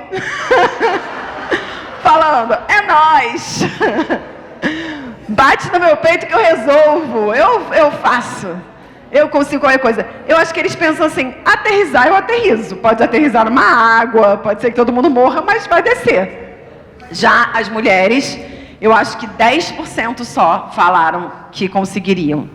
falando, é nóis. Bate no meu peito que eu resolvo, eu faço. Eu consigo qualquer coisa. Eu acho que eles pensam assim, aterrissar eu aterrizo. Pode aterrissar numa água, pode ser que todo mundo morra, mas vai descer. Já as mulheres, eu acho que 10% só falaram que conseguiriam.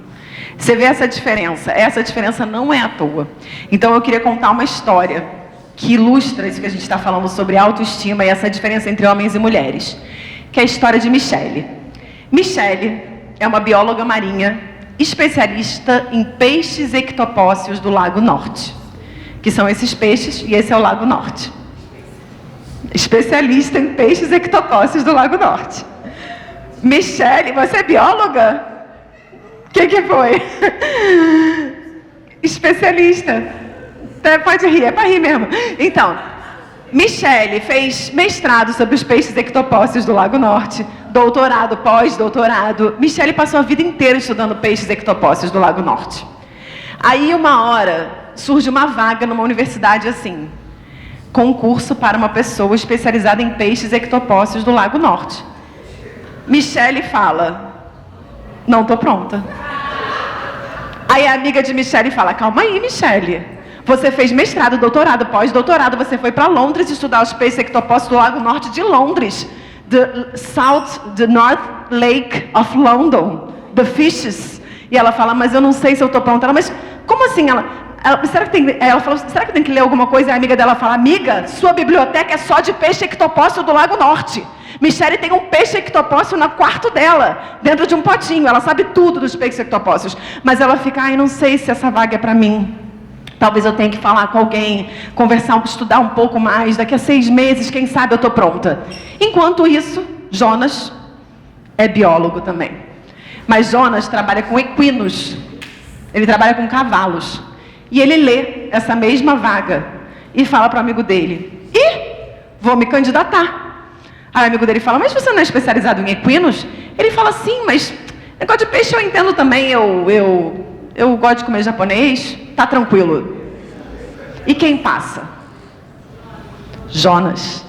Você vê essa diferença não é à toa. Então eu queria contar uma história que ilustra isso que a gente está falando sobre autoestima e essa diferença entre homens e mulheres, que é a história de Michele. Michele é uma bióloga marinha, especialista em peixes ectopóceos do Lago Norte, que são esses peixes, e esse é o Lago Norte. Especialista em peixes ectopóceos do Lago Norte. Michele, você é bióloga? O que foi? Especialista. Pode rir, é para rir mesmo. Então, Michele fez mestrado sobre os peixes ectopóceos do Lago Norte, doutorado, pós-doutorado. Michele passou a vida inteira estudando peixes ectopóceos do Lago Norte. Aí, uma hora, surge uma vaga numa universidade assim, concurso para uma pessoa especializada em peixes ectopóceos do Lago Norte. Michele fala, não estou pronta. Aí a amiga de Michele fala, calma aí, Michele. Você fez mestrado, doutorado, pós-doutorado, você foi para Londres estudar os peixes ectopóceos do Lago Norte de Londres. The North Lake of London. The Fishes. E ela fala, mas eu não sei se eu estou pronta. Ela, mas como assim? Ela falou, será que tem que ler alguma coisa? E a amiga dela fala, amiga, sua biblioteca é só de peixe ectopóceo do Lago Norte. Michele tem um peixe ectopóceo no quarto dela, dentro de um potinho. Ela sabe tudo dos peixes ectopóceos. Mas ela fica, ai, não sei se essa vaga é para mim. Talvez eu tenha que falar com alguém, conversar, estudar um pouco mais. Daqui a 6 meses, quem sabe eu estou pronta. Enquanto isso, Jonas é biólogo também. Mas Jonas trabalha com equinos. Ele trabalha com cavalos. E ele lê essa mesma vaga e fala para o amigo dele, vou me candidatar. Aí o amigo dele fala, mas você não é especializado em equinos? Ele fala, sim, mas negócio de peixe eu entendo também, eu gosto de comer japonês, tá tranquilo. E quem passa? Jonas.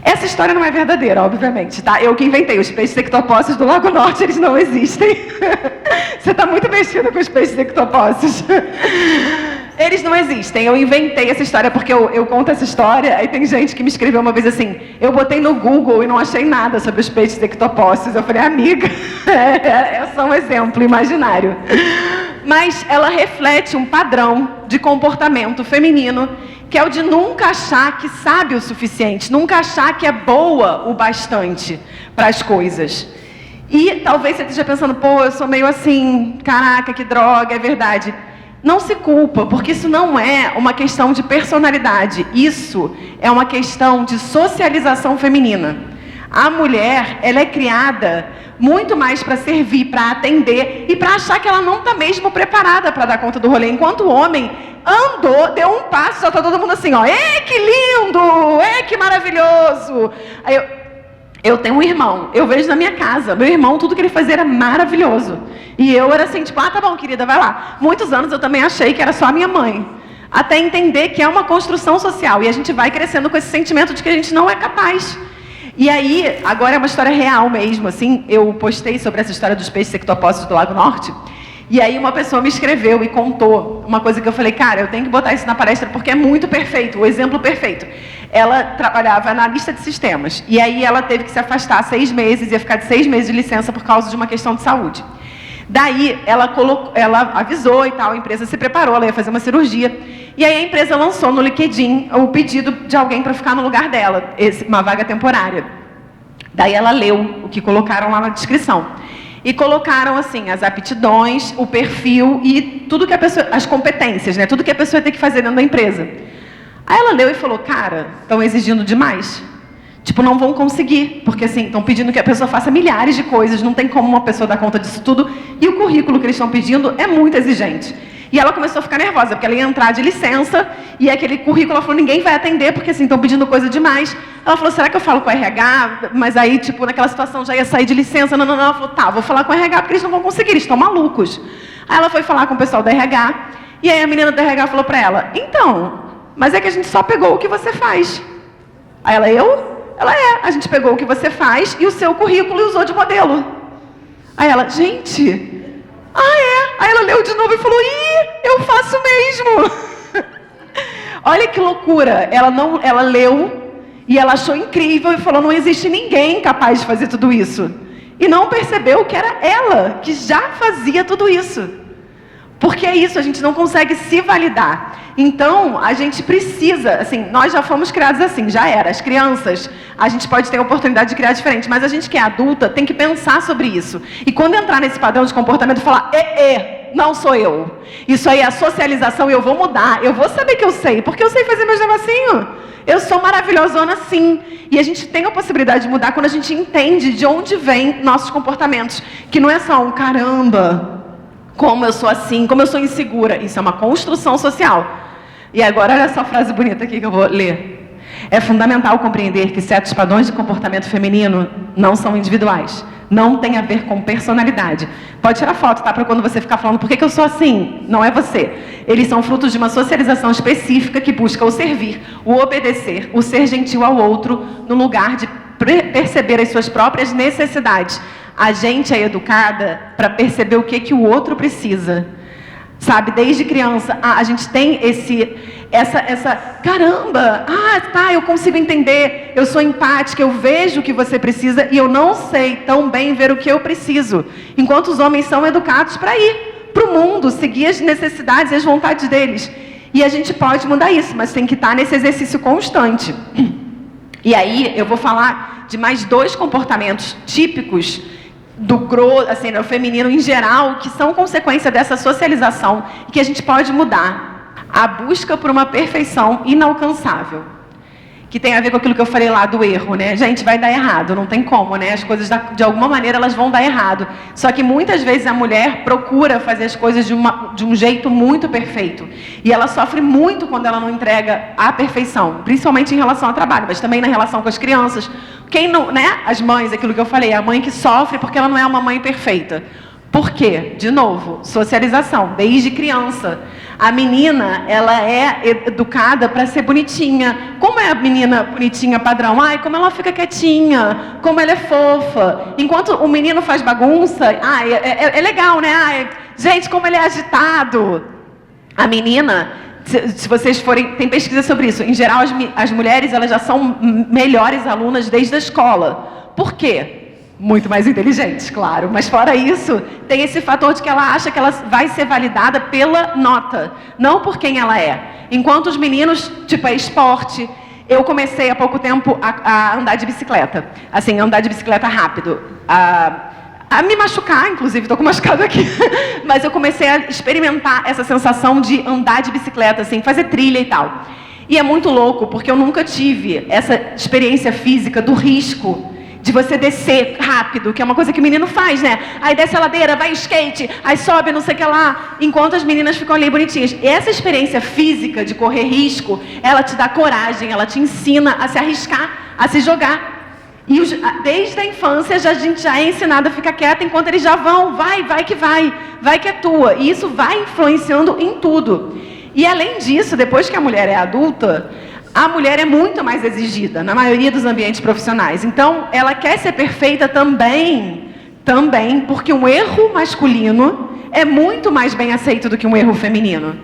Essa história não é verdadeira, obviamente, tá? Eu que inventei, os peixes ectopócios do Lago Norte, eles não existem. Você está muito mexida com os peixes ectopócios. Eles não existem, eu inventei essa história porque eu conto essa história, aí tem gente que me escreveu uma vez assim, eu botei no Google e não achei nada sobre os peixes ectopócios. Eu falei, amiga, é só um exemplo imaginário. Mas ela reflete um padrão de comportamento feminino, que é o de nunca achar que sabe o suficiente, nunca achar que é boa o bastante para as coisas. E talvez você esteja pensando, pô, eu sou meio assim, caraca, que droga, é verdade. Não se culpa, porque isso não é uma questão de personalidade, isso é uma questão de socialização feminina. A mulher, ela é criada muito mais para servir, para atender e para achar que ela não está mesmo preparada para dar conta do rolê. Enquanto o homem andou, deu um passo, já está todo mundo assim, ó, é que lindo, é que maravilhoso. Aí eu tenho um irmão, eu vejo na minha casa, meu irmão, tudo que ele fazia era maravilhoso. E eu era assim, tipo, ah, tá bom, querida, vai lá. Muitos anos eu também achei que era só a minha mãe. Até entender que é uma construção social e a gente vai crescendo com esse sentimento de que a gente não é capaz. E aí, agora é uma história real mesmo, assim, eu postei sobre essa história dos peixes ectopócios do Lago Norte, e aí uma pessoa me escreveu e contou uma coisa que eu falei, cara, eu tenho que botar isso na palestra porque é muito perfeito, o exemplo perfeito. Ela trabalhava analista de sistemas, e aí ela teve que se afastar 6 meses, ia ficar de 6 meses de licença por causa de uma questão de saúde. Daí, ela avisou e tal, a empresa se preparou, ela ia fazer uma cirurgia, e aí a empresa lançou no LinkedIn o pedido de alguém para ficar no lugar dela, uma vaga temporária. Daí ela leu o que colocaram lá na descrição. E colocaram, assim, as aptidões, o perfil e tudo que a pessoa, as competências, né? Tudo que a pessoa tem que fazer dentro da empresa. Aí ela leu e falou, cara, estão exigindo demais. Tipo, não vão conseguir, porque assim, estão pedindo que a pessoa faça milhares de coisas, não tem como uma pessoa dar conta disso tudo, e o currículo que eles estão pedindo é muito exigente. E ela começou a ficar nervosa, porque ela ia entrar de licença, e aquele currículo, ela falou, ninguém vai atender, porque assim, estão pedindo coisa demais. Ela falou, será que eu falo com o RH? Mas aí, tipo, naquela situação já ia sair de licença, não. Ela falou, tá, vou falar com o RH, porque eles não vão conseguir, eles estão malucos. Aí ela foi falar com o pessoal da RH, e aí a menina do RH falou pra ela, então, mas é que a gente só pegou o que você faz. Aí ela, Ela a gente pegou o que você faz e o seu currículo e usou de modelo. Aí ela, gente, Aí ela leu de novo e falou, eu faço mesmo. Olha que loucura, ela leu e ela achou incrível e falou, não existe ninguém capaz de fazer tudo isso. E não percebeu que era ela que já fazia tudo isso. Porque é isso, a gente não consegue se validar. Então, a gente precisa, assim, nós já fomos criados assim, já era. As crianças, a gente pode ter a oportunidade de criar diferente, mas a gente que é adulta tem que pensar sobre isso. E quando entrar nesse padrão de comportamento, falar, não sou eu. Isso aí é a socialização e eu vou mudar. Eu vou saber que eu sei, porque eu sei fazer meus negocinhos. Eu sou maravilhosona sim. E a gente tem a possibilidade de mudar quando a gente entende de onde vêm nossos comportamentos. Que não é só um caramba, como eu sou assim, como eu sou insegura. Isso é uma construção social. E agora, olha essa frase bonita aqui que eu vou ler. É fundamental compreender que certos padrões de comportamento feminino não são individuais. Não tem a ver com personalidade. Pode tirar foto, tá? Para quando você ficar falando, por que eu sou assim? Não é você. Eles são frutos de uma socialização específica que busca o servir, o obedecer, o ser gentil ao outro, no lugar de perceber as suas próprias necessidades. A gente é educada para perceber o que o outro precisa. Sabe, desde criança, a gente tem caramba, tá, eu consigo entender, eu sou empática, eu vejo o que você precisa e eu não sei tão bem ver o que eu preciso. Enquanto os homens são educados para ir para o mundo, seguir as necessidades e as vontades deles. E a gente pode mudar isso, mas tem que estar nesse exercício constante. E aí, eu vou falar de mais 2 comportamentos típicos do feminino em geral, que são consequência dessa socialização e que a gente pode mudar. A busca por uma perfeição inalcançável. que tem a ver com aquilo que eu falei lá do erro, né? Gente, vai dar errado, não tem como, né? As coisas, de alguma maneira, elas vão dar errado. Só que muitas vezes a mulher procura fazer as coisas de um jeito muito perfeito. E ela sofre muito quando ela não entrega a perfeição, principalmente em relação ao trabalho, mas também na relação com as crianças. Quem não, né? As mães, aquilo que eu falei, a mãe que sofre porque ela não é uma mãe perfeita. Por quê? De novo, socialização, desde criança. A menina, ela é educada para ser bonitinha. Como é a menina bonitinha padrão? Ai, como ela fica quietinha, como ela é fofa. Enquanto o menino faz bagunça, ai, é legal, né? Ai, gente, como ele é agitado. A menina, se vocês forem, tem pesquisa sobre isso. Em geral, as mulheres, elas já são melhores alunas desde a escola. Por quê? Muito mais inteligentes, claro. Mas fora isso, tem esse fator de que ela acha que ela vai ser validada pela nota, não por quem ela é. Enquanto os meninos, tipo, é esporte. Eu comecei há pouco tempo a andar de bicicleta. Assim, andar de bicicleta rápido. A me machucar, inclusive, estou com machucado aqui. Mas eu comecei a experimentar essa sensação de andar de bicicleta, assim, fazer trilha e tal. E é muito louco, porque eu nunca tive essa experiência física do risco de você descer rápido, que é uma coisa que o menino faz, né? Aí desce a ladeira, vai skate, aí sobe, não sei o que lá, enquanto as meninas ficam ali bonitinhas. E essa experiência física de correr risco, ela te dá coragem, ela te ensina a se arriscar, a se jogar. E desde a infância a gente já é ensinado a ficar quieta enquanto eles já vão, vai que é tua. E isso vai influenciando em tudo. E além disso, depois que a mulher é adulta, a mulher é muito mais exigida, na maioria dos ambientes profissionais. Então, ela quer ser perfeita também, porque um erro masculino é muito mais bem aceito do que um erro feminino.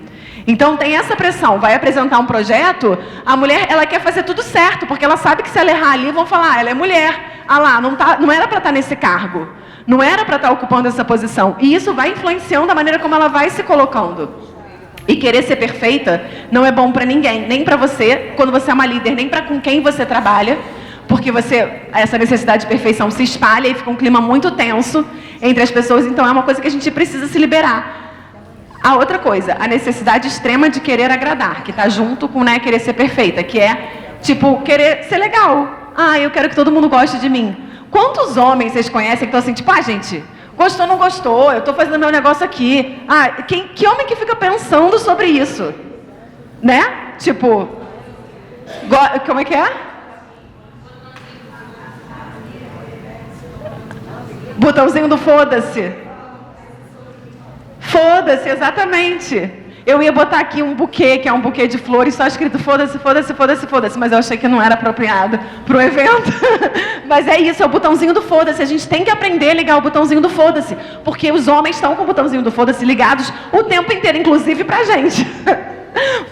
Então, tem essa pressão. Vai apresentar um projeto, a mulher, ela quer fazer tudo certo, porque ela sabe que se ela errar ali, vão falar, ela é mulher. Ah lá, não era para estar nesse cargo. Não era para estar ocupando essa posição. E isso vai influenciando a maneira como ela vai se colocando. E querer ser perfeita não é bom para ninguém, nem para você, quando você é uma líder, nem para com quem você trabalha, porque essa necessidade de perfeição se espalha e fica um clima muito tenso entre as pessoas, então é uma coisa que a gente precisa se liberar. A outra coisa, a necessidade extrema de querer agradar, que está junto com, né, querer ser perfeita, que é, tipo, querer ser legal. Ah, eu quero que todo mundo goste de mim. Quantos homens vocês conhecem que estão assim, tipo, gente... Gostou ou não gostou? Eu estou fazendo meu negócio aqui. Ah, que homem que fica pensando sobre isso? Né? Tipo, como é que é? Botãozinho do foda-se. Foda-se, exatamente. Eu ia botar aqui um buquê, que é um buquê de flores, só escrito foda-se, foda-se, foda-se, foda-se, mas eu achei que não era apropriado para o evento. Mas é isso, é o botãozinho do foda-se. A gente tem que aprender a ligar o botãozinho do foda-se, porque os homens estão com o botãozinho do foda-se ligados o tempo inteiro, inclusive pra gente.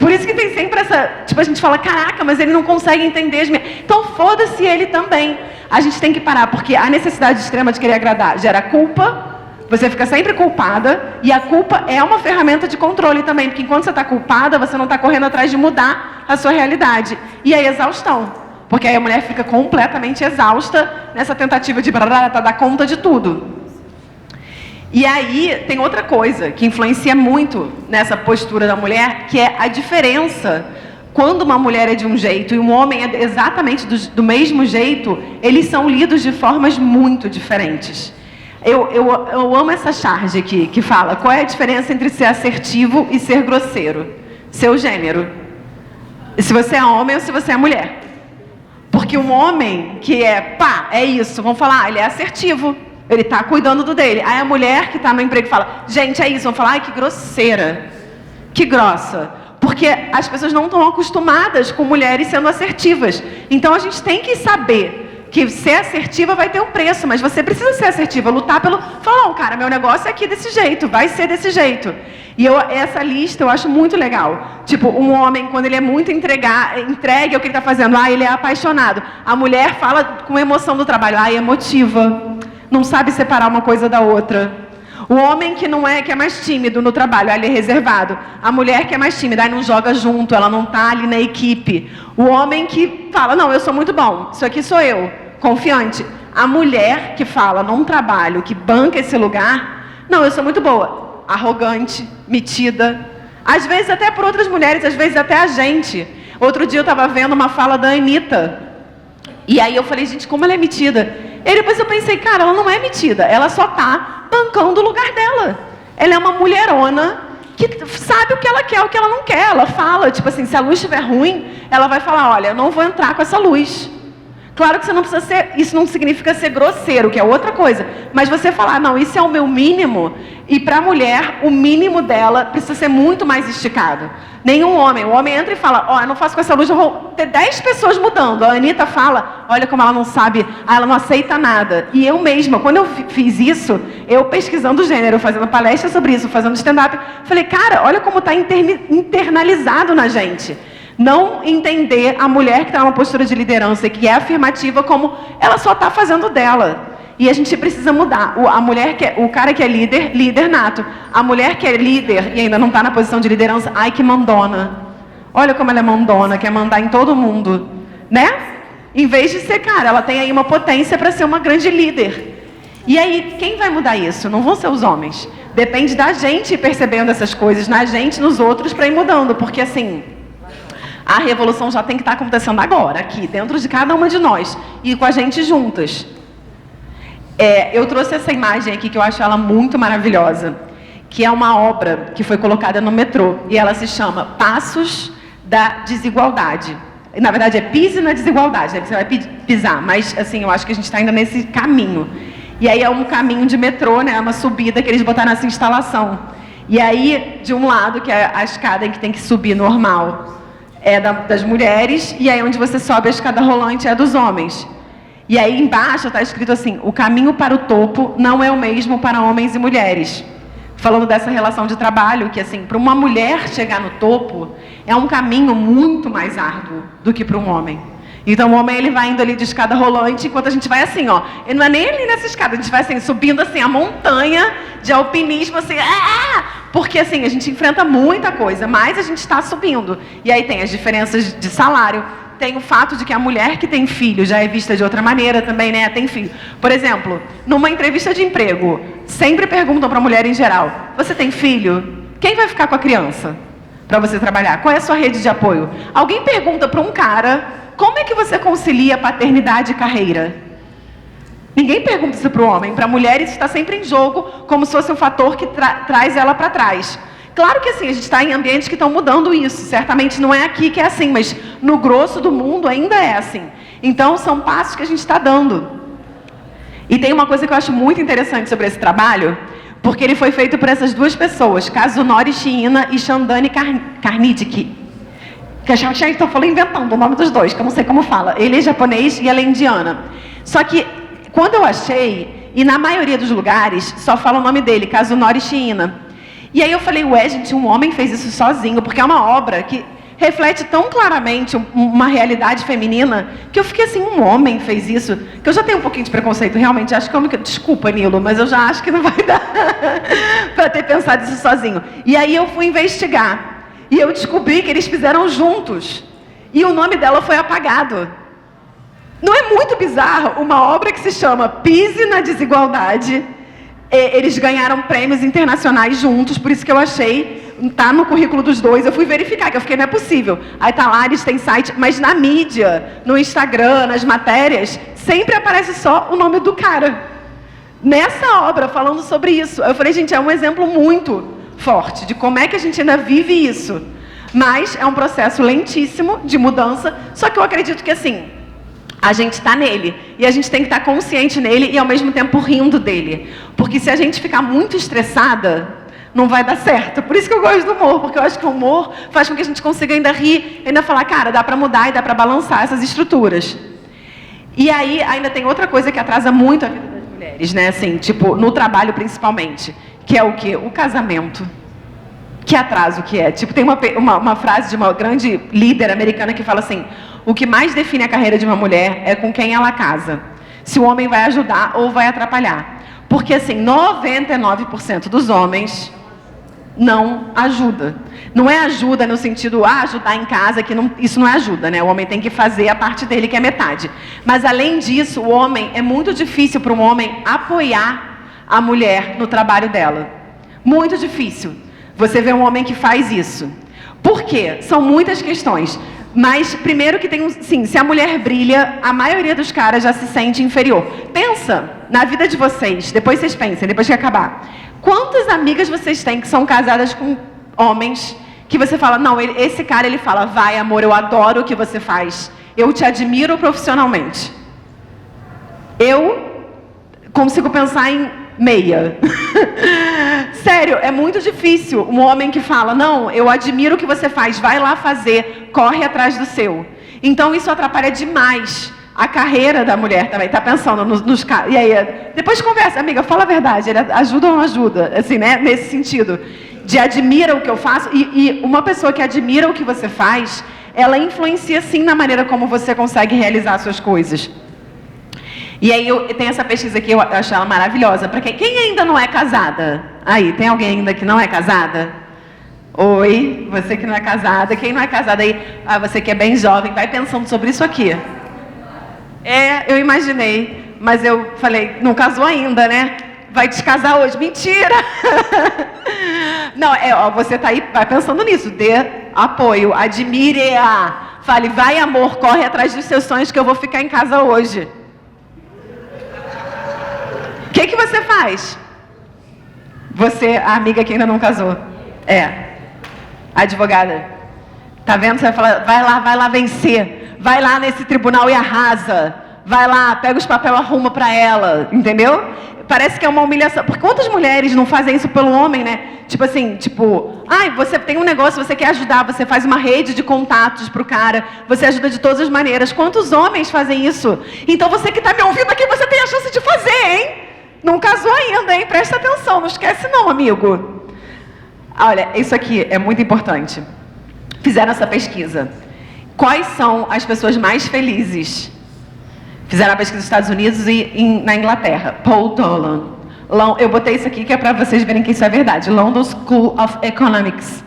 Por isso que tem sempre essa... Tipo, a gente fala, caraca, mas ele não consegue entender as minhas... Então foda-se ele também. A gente tem que parar, porque a necessidade extrema de querer agradar gera culpa. Você fica sempre culpada, e a culpa é uma ferramenta de controle também, porque enquanto você está culpada, você não está correndo atrás de mudar a sua realidade. E a exaustão, porque aí a mulher fica completamente exausta nessa tentativa de dar conta de tudo. E aí tem outra coisa que influencia muito nessa postura da mulher, que é a diferença. Quando uma mulher é de um jeito e um homem é exatamente do mesmo jeito, eles são lidos de formas muito diferentes. Eu amo essa charge aqui, que fala qual é a diferença entre ser assertivo e ser grosseiro. Seu gênero. Se você é homem ou se você é mulher. Porque um homem que é isso, vamos falar, ele é assertivo. Ele está cuidando do dele. Aí a mulher que está no emprego fala, gente, é isso, vamos falar, ai, que grosseira. Que grossa. Porque as pessoas não estão acostumadas com mulheres sendo assertivas. Então a gente tem que saber que ser assertiva vai ter um preço, mas você precisa ser assertiva, lutar pelo... Falar, não, cara, meu negócio é aqui desse jeito, vai ser desse jeito. E essa lista eu acho muito legal. Tipo, um homem, quando ele é muito entregue ao que ele está fazendo, ele é apaixonado. A mulher fala com emoção do trabalho, é emotiva, não sabe separar uma coisa da outra. O homem que é mais tímido no trabalho, ele é reservado. A mulher que é mais tímida, não joga junto, ela não está ali na equipe. O homem que fala, não, eu sou muito bom, isso aqui sou eu. Confiante. A mulher que fala num trabalho, que banca esse lugar, não, eu sou muito boa, arrogante, metida, às vezes até por outras mulheres, às vezes até a gente Outro dia eu estava vendo uma fala da Anitta. E aí eu falei, gente, como ela é metida? E depois eu pensei, cara, ela não é metida. Ela só tá bancando o lugar dela. Ela é uma mulherona que sabe o que ela quer, o que ela não quer. Ela fala, tipo assim, se a luz estiver ruim, ela vai falar, olha, eu não vou entrar com essa luz. Claro que você não precisa ser, isso não significa ser grosseiro, que é outra coisa. Mas você falar, não, isso é o meu mínimo, e para a mulher, o mínimo dela precisa ser muito mais esticado. Nenhum homem, o homem entra e fala, ó, eu não faço com essa luz, eu vou ter 10 pessoas mudando. A Anitta fala, olha como ela não sabe, ela não aceita nada. E eu mesma, quando eu fiz isso, eu pesquisando gênero, fazendo palestra sobre isso, fazendo stand-up, falei, cara, olha como está internalizado na gente. Não entender a mulher que está numa postura de liderança, que é afirmativa, como ela só está fazendo dela. E a gente precisa mudar. A mulher o cara que é líder, líder nato. A mulher que é líder e ainda não está na posição de liderança, ai que mandona. Olha como ela é mandona, quer mandar em todo mundo. Né? Em vez de ser, cara, ela tem aí uma potência para ser uma grande líder. E aí, quem vai mudar isso? Não vão ser os homens. Depende da gente ir percebendo essas coisas, na gente, nos outros, para ir mudando. Porque assim, a revolução já tem que estar acontecendo agora, aqui, dentro de cada uma de nós. E com a gente juntas. Eu trouxe essa imagem aqui, que eu acho ela muito maravilhosa. Que é uma obra que foi colocada no metrô. E ela se chama Passos da Desigualdade. Na verdade, é Pise na Desigualdade, né? Você vai pisar. Mas, assim, eu acho que a gente está ainda nesse caminho. E aí é um caminho de metrô, né? É uma subida que eles botaram nessa instalação. E aí, de um lado, que é a escada em que tem que subir normal, é das mulheres, e aí onde você sobe a escada rolante é dos homens. E aí embaixo está escrito assim, o caminho para o topo não é o mesmo para homens e mulheres. Falando dessa relação de trabalho, que assim, para uma mulher chegar no topo, é um caminho muito mais árduo do que para um homem. Então o homem ele vai indo ali de escada rolante, enquanto a gente vai assim, ó, ele não é nem ali nessa escada, a gente vai assim, subindo assim a montanha de alpinismo, assim, porque assim, a gente enfrenta muita coisa, mas a gente está subindo. E aí tem as diferenças de salário, tem o fato de que a mulher que tem filho já é vista de outra maneira também, né? Tem filho. Por exemplo, numa entrevista de emprego, sempre perguntam para a mulher em geral, você tem filho? Quem vai ficar com a criança para você trabalhar? Qual é a sua rede de apoio? Alguém pergunta para um cara, como é que você concilia paternidade e carreira? Ninguém pergunta isso para o homem. Para a mulher isso está sempre em jogo, como se fosse um fator que traz ela para trás. Claro que assim, a gente está em ambientes que estão mudando isso. Certamente não é aqui que é assim, mas no grosso do mundo ainda é assim. Então, são passos que a gente está dando. E tem uma coisa que eu acho muito interessante sobre esse trabalho, porque ele foi feito por essas duas pessoas, Kazunori Shiina e Shandani Karnidiki. Que eu estou falando inventando o nome dos dois, que eu não sei como fala. Ele é japonês e ela é indiana. Só que, quando eu achei, e na maioria dos lugares, só fala o nome dele, Kazunori Shiina. E aí eu falei, ué, gente, um homem fez isso sozinho, porque é uma obra que reflete tão claramente uma realidade feminina, que eu fiquei assim, um homem fez isso, que eu já tenho um pouquinho de preconceito, realmente, acho que desculpa, Nilo, mas eu já acho que não vai dar para ter pensado isso sozinho. E aí eu fui investigar, e eu descobri que eles fizeram juntos, e o nome dela foi apagado. Não é muito bizarro uma obra que se chama Pise na Desigualdade? Eles ganharam prêmios internacionais juntos, por isso que eu achei, tá no currículo dos dois, eu fui verificar, que eu fiquei, não é possível. Aí tá lá, eles têm site, mas na mídia, no Instagram, nas matérias, sempre aparece só o nome do cara. Nessa obra, falando sobre isso, eu falei, gente, é um exemplo muito forte de como é que a gente ainda vive isso. Mas é um processo lentíssimo de mudança, só que eu acredito que assim, a gente está nele, e a gente tem que estar consciente nele e ao mesmo tempo rindo dele. Porque se a gente ficar muito estressada, não vai dar certo. Por isso que eu gosto do humor, porque eu acho que o humor faz com que a gente consiga ainda rir, ainda falar, cara, dá para mudar e dá para balançar essas estruturas. E aí, ainda tem outra coisa que atrasa muito a vida das mulheres, né? Assim, tipo, no trabalho principalmente, que é o quê? O casamento. Que atraso que é? Tipo, tem uma frase de uma grande líder americana que fala assim, o que mais define a carreira de uma mulher é com quem ela casa. Se o homem vai ajudar ou vai atrapalhar. Porque, assim, 99% dos homens não ajuda. Não é ajuda no sentido, ajudar em casa, que não, isso não é ajuda, né? O homem tem que fazer a parte dele, que é metade. Mas, além disso, o homem, é muito difícil para um homem apoiar a mulher no trabalho dela. Muito difícil. Você vê um homem que faz isso. Por quê? São muitas questões. Mas, primeiro que tem sim, se a mulher brilha, a maioria dos caras já se sente inferior. Pensa na vida de vocês, depois vocês pensem, depois que acabar. Quantas amigas vocês têm que são casadas com homens que você fala, não, esse cara, ele fala, vai amor, eu adoro o que você faz. Eu te admiro profissionalmente. Eu consigo pensar em meia. Sério, é muito difícil um homem que fala, não, eu admiro o que você faz, vai lá fazer, corre atrás do seu. Então isso atrapalha demais a carreira da mulher também, tá pensando nos caras. E aí, depois conversa, amiga, fala a verdade, ele ajuda ou não ajuda? Assim, né? Nesse sentido, de admira o que eu faço, e uma pessoa que admira o que você faz, ela influencia sim na maneira como você consegue realizar suas coisas. E aí tem essa pesquisa aqui, eu acho ela maravilhosa. Para quem ainda não é casada? Aí, tem alguém ainda que não é casada? Oi, você que não é casada. Quem não é casada aí, você que é bem jovem, vai pensando sobre isso aqui. Eu imaginei, mas eu falei, não casou ainda, né? Vai descasar hoje. Mentira! Não, você tá aí, vai pensando nisso, dê apoio, admire-a. Fale, vai amor, corre atrás dos seus sonhos que eu vou ficar em casa hoje. O que você faz? Você, a amiga que ainda não casou. Advogada. Tá vendo? Você vai falar, vai lá vencer. Vai lá nesse tribunal e arrasa. Vai lá, pega os papéis, arruma pra ela. Entendeu? Parece que é uma humilhação. Porque quantas mulheres não fazem isso pelo homem, né? Você tem um negócio, você quer ajudar, você faz uma rede de contatos pro cara, você ajuda de todas as maneiras. Quantos homens fazem isso? Então você que tá me ouvindo aqui, você tem a chance de fazer, hein? Não casou ainda, hein? Presta atenção, não esquece não, amigo. Olha, isso aqui é muito importante. Fizeram essa pesquisa. Quais são as pessoas mais felizes? Fizeram a pesquisa nos Estados Unidos e na Inglaterra. Paul Dolan. Eu botei isso aqui que é para vocês verem que isso é verdade. London School of Economics.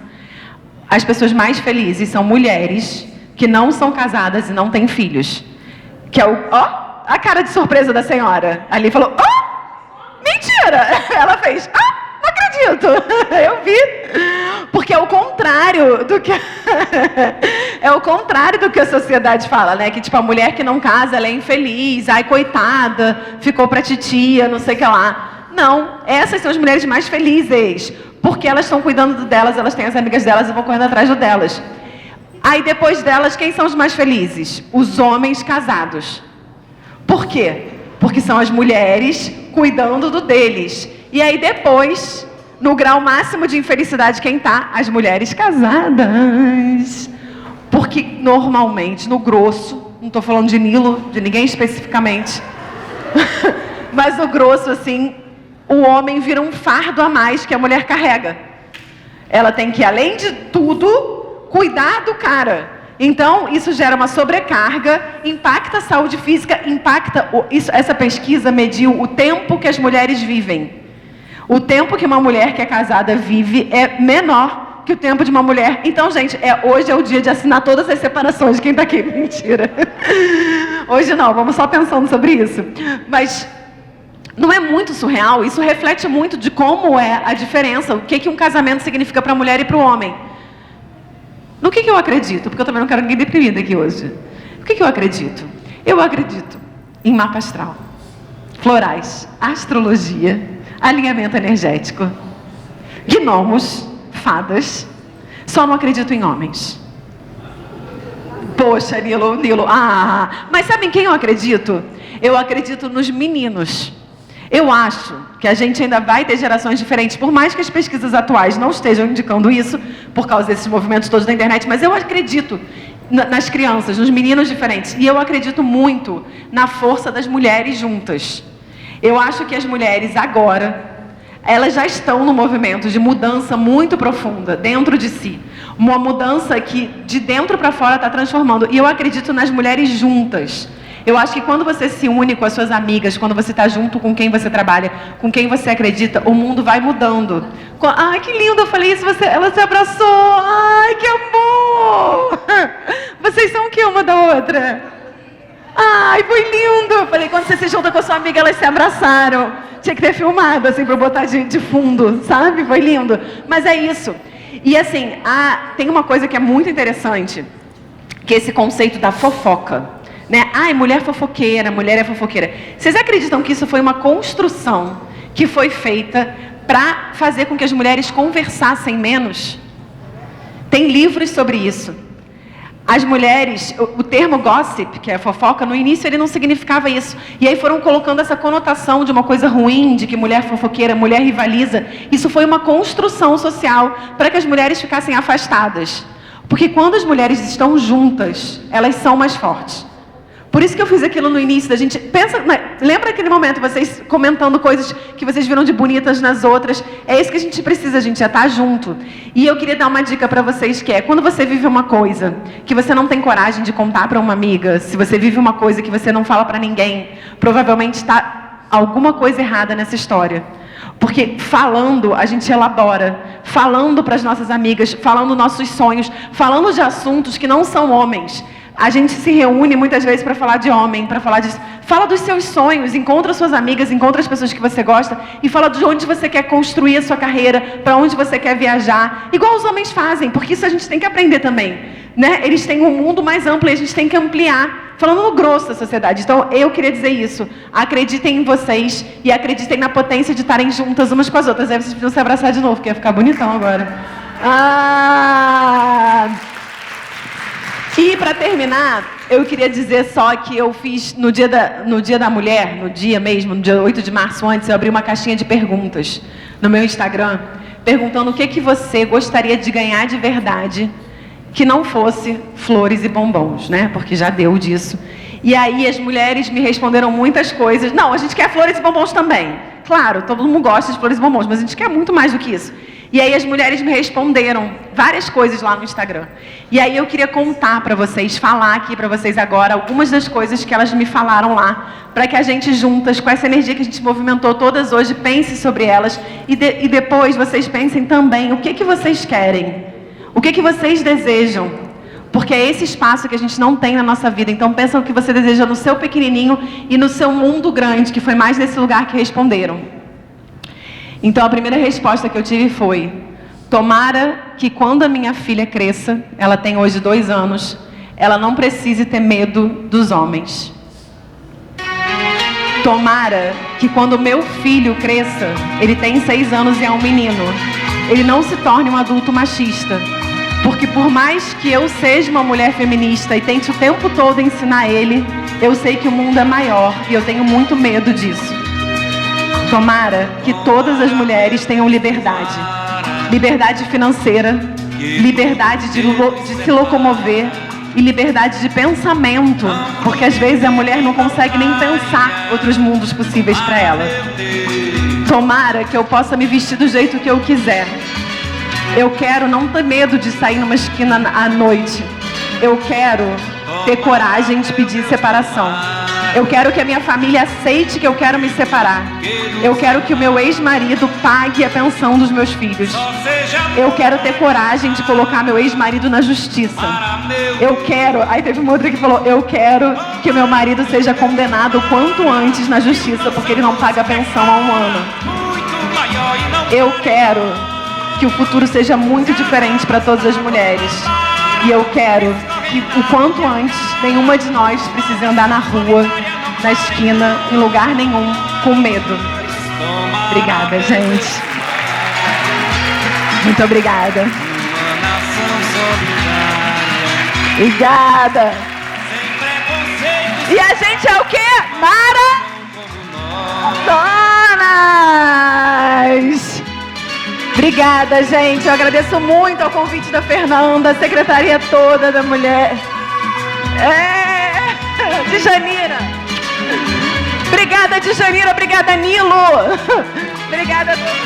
As pessoas mais felizes são mulheres que não são casadas e não têm filhos. Que é a cara de surpresa da senhora. Ali falou, mentira! Ela fez, não acredito! Eu vi! Porque é o contrário do que... é o contrário do que a sociedade fala, né? Que, tipo, a mulher que não casa, ela é infeliz. Ai, coitada, ficou pra titia, não sei o que lá. Não, essas são as mulheres mais felizes. Porque elas estão cuidando delas, elas têm as amigas delas e vão correndo atrás delas. Aí, depois delas, quem são os mais felizes? Os homens casados. Por quê? Porque são as mulheres cuidando do deles. E aí depois, no grau máximo de infelicidade, quem tá? As mulheres casadas. Porque normalmente, no grosso, não estou falando de Nilo, de ninguém especificamente, mas no grosso, assim, o homem vira um fardo a mais que a mulher carrega. Ela tem que, além de tudo, cuidar do cara. Então, isso gera uma sobrecarga, impacta a saúde física, essa pesquisa mediu o tempo que as mulheres vivem. O tempo que uma mulher que é casada vive é menor que o tempo de uma mulher. Então, gente, hoje é o dia de assinar todas as separações de quem está aqui. Mentira. Hoje não, vamos só pensando sobre isso. Mas não é muito surreal? Isso reflete muito de como é a diferença, o que um casamento significa para a mulher e para o homem. No que eu acredito? Porque eu também não quero ninguém deprimido aqui hoje. O que eu acredito? Eu acredito em mapa astral, florais, astrologia, alinhamento energético, gnomos, fadas. Só não acredito em homens. Poxa, Nilo. Mas sabe em quem eu acredito? Eu acredito nos meninos. Eu acho que a gente ainda vai ter gerações diferentes, por mais que as pesquisas atuais não estejam indicando isso, por causa desses movimentos todos da internet, mas eu acredito nas crianças, nos meninos diferentes. E eu acredito muito na força das mulheres juntas. Eu acho que as mulheres agora, elas já estão num movimento de mudança muito profunda dentro de si. Uma mudança que de dentro para fora está transformando. E eu acredito nas mulheres juntas. Eu acho que quando você se une com as suas amigas, quando você está junto com quem você trabalha, com quem você acredita, o mundo vai mudando. Ai, que lindo, eu falei isso, ela se abraçou. Ai, que amor! Vocês são o que uma da outra? Ai, foi lindo! Eu falei, quando você se junta com a sua amiga, elas se abraçaram. Tinha que ter filmado, assim, para botar de fundo, sabe? Foi lindo. Mas é isso. E assim, tem uma coisa que é muito interessante, que é esse conceito da fofoca, né? Ai, mulher fofoqueira, mulher é fofoqueira. Vocês acreditam que isso foi uma construção que foi feita para fazer com que as mulheres conversassem menos? Tem livros sobre isso. As mulheres, o termo gossip, que é fofoca, no início ele não significava isso. E aí foram colocando essa conotação de uma coisa ruim, de que mulher fofoqueira, mulher rivaliza. Isso foi uma construção social para que as mulheres ficassem afastadas. Porque quando as mulheres estão juntas, elas são mais fortes. Por isso que eu fiz aquilo no início da gente. Pensa, lembra aquele momento, vocês comentando coisas que vocês viram de bonitas nas outras? É isso que a gente precisa, a gente já tá junto. E eu queria dar uma dica para vocês que é, quando você vive uma coisa que você não tem coragem de contar para uma amiga, se você vive uma coisa que você não fala para ninguém, provavelmente está alguma coisa errada nessa história. Porque falando, a gente elabora, falando para as nossas amigas, falando nossos sonhos, falando de assuntos que não são homens. A gente se reúne muitas vezes para falar de homem, para falar disso. Fala dos seus sonhos, encontra suas amigas, encontra as pessoas que você gosta e fala de onde você quer construir a sua carreira, para onde você quer viajar. Igual os homens fazem, porque isso a gente tem que aprender também, né? Eles têm um mundo mais amplo e a gente tem que ampliar, falando no grosso da sociedade. Então, eu queria dizer isso. Acreditem em vocês e acreditem na potência de estarem juntas umas com as outras. Aí vocês precisam se abraçar de novo, porque ia ficar bonitão agora. E para terminar, eu queria dizer só que eu fiz no dia da mulher, no dia 8 de março antes, eu abri uma caixinha de perguntas no meu Instagram, perguntando o que você gostaria de ganhar de verdade que não fosse flores e bombons, né? Porque já deu disso. E aí as mulheres me responderam muitas coisas. Não, a gente quer flores e bombons também. Claro, todo mundo gosta de flores e bombons, mas a gente quer muito mais do que isso. E aí as mulheres me responderam várias coisas lá no Instagram. E aí eu queria contar para vocês, falar aqui para vocês agora algumas das coisas que elas me falaram lá, para que a gente juntas, com essa energia que a gente movimentou todas hoje, pense sobre elas e depois vocês pensem também o que vocês querem, o que vocês desejam, porque é esse espaço que a gente não tem na nossa vida. Então pensa o que você deseja no seu pequenininho e no seu mundo grande, que foi mais nesse lugar que responderam. Então a primeira resposta que eu tive foi: tomara que quando a minha filha cresça, ela tem hoje 2 anos, ela não precise ter medo dos homens. Tomara que quando o meu filho cresça, ele tem 6 anos e é um menino, ele não se torne um adulto machista. Porque por mais que eu seja uma mulher feminista e tente o tempo todo ensinar ele, eu sei que o mundo é maior e eu tenho muito medo disso. Tomara que todas as mulheres tenham liberdade. Liberdade financeira, liberdade de se locomover e liberdade de pensamento. Porque às vezes a mulher não consegue nem pensar outros mundos possíveis para ela. Tomara que eu possa me vestir do jeito que eu quiser. Eu quero não ter medo de sair numa esquina à noite. Eu quero ter coragem de pedir separação. Eu quero que a minha família aceite que eu quero me separar. Eu quero que o meu ex-marido pague a pensão dos meus filhos. Eu quero ter coragem de colocar meu ex-marido na justiça. Eu quero... Aí teve uma outra que falou: eu quero que o meu marido seja condenado o quanto antes na justiça, porque ele não paga a pensão há 1 ano. Eu quero que o futuro seja muito diferente para todas as mulheres. E eu quero que o quanto antes nenhuma de nós precise andar na rua, na esquina, em lugar nenhum, com medo. Obrigada, gente. Muito obrigada. Obrigada. E a gente é o quê? Maratonas! Obrigada, gente. Eu agradeço muito ao convite da Fernanda, a secretaria toda da mulher. De Janira. Obrigada, de Janira. Obrigada, Nilo. Obrigada a todos.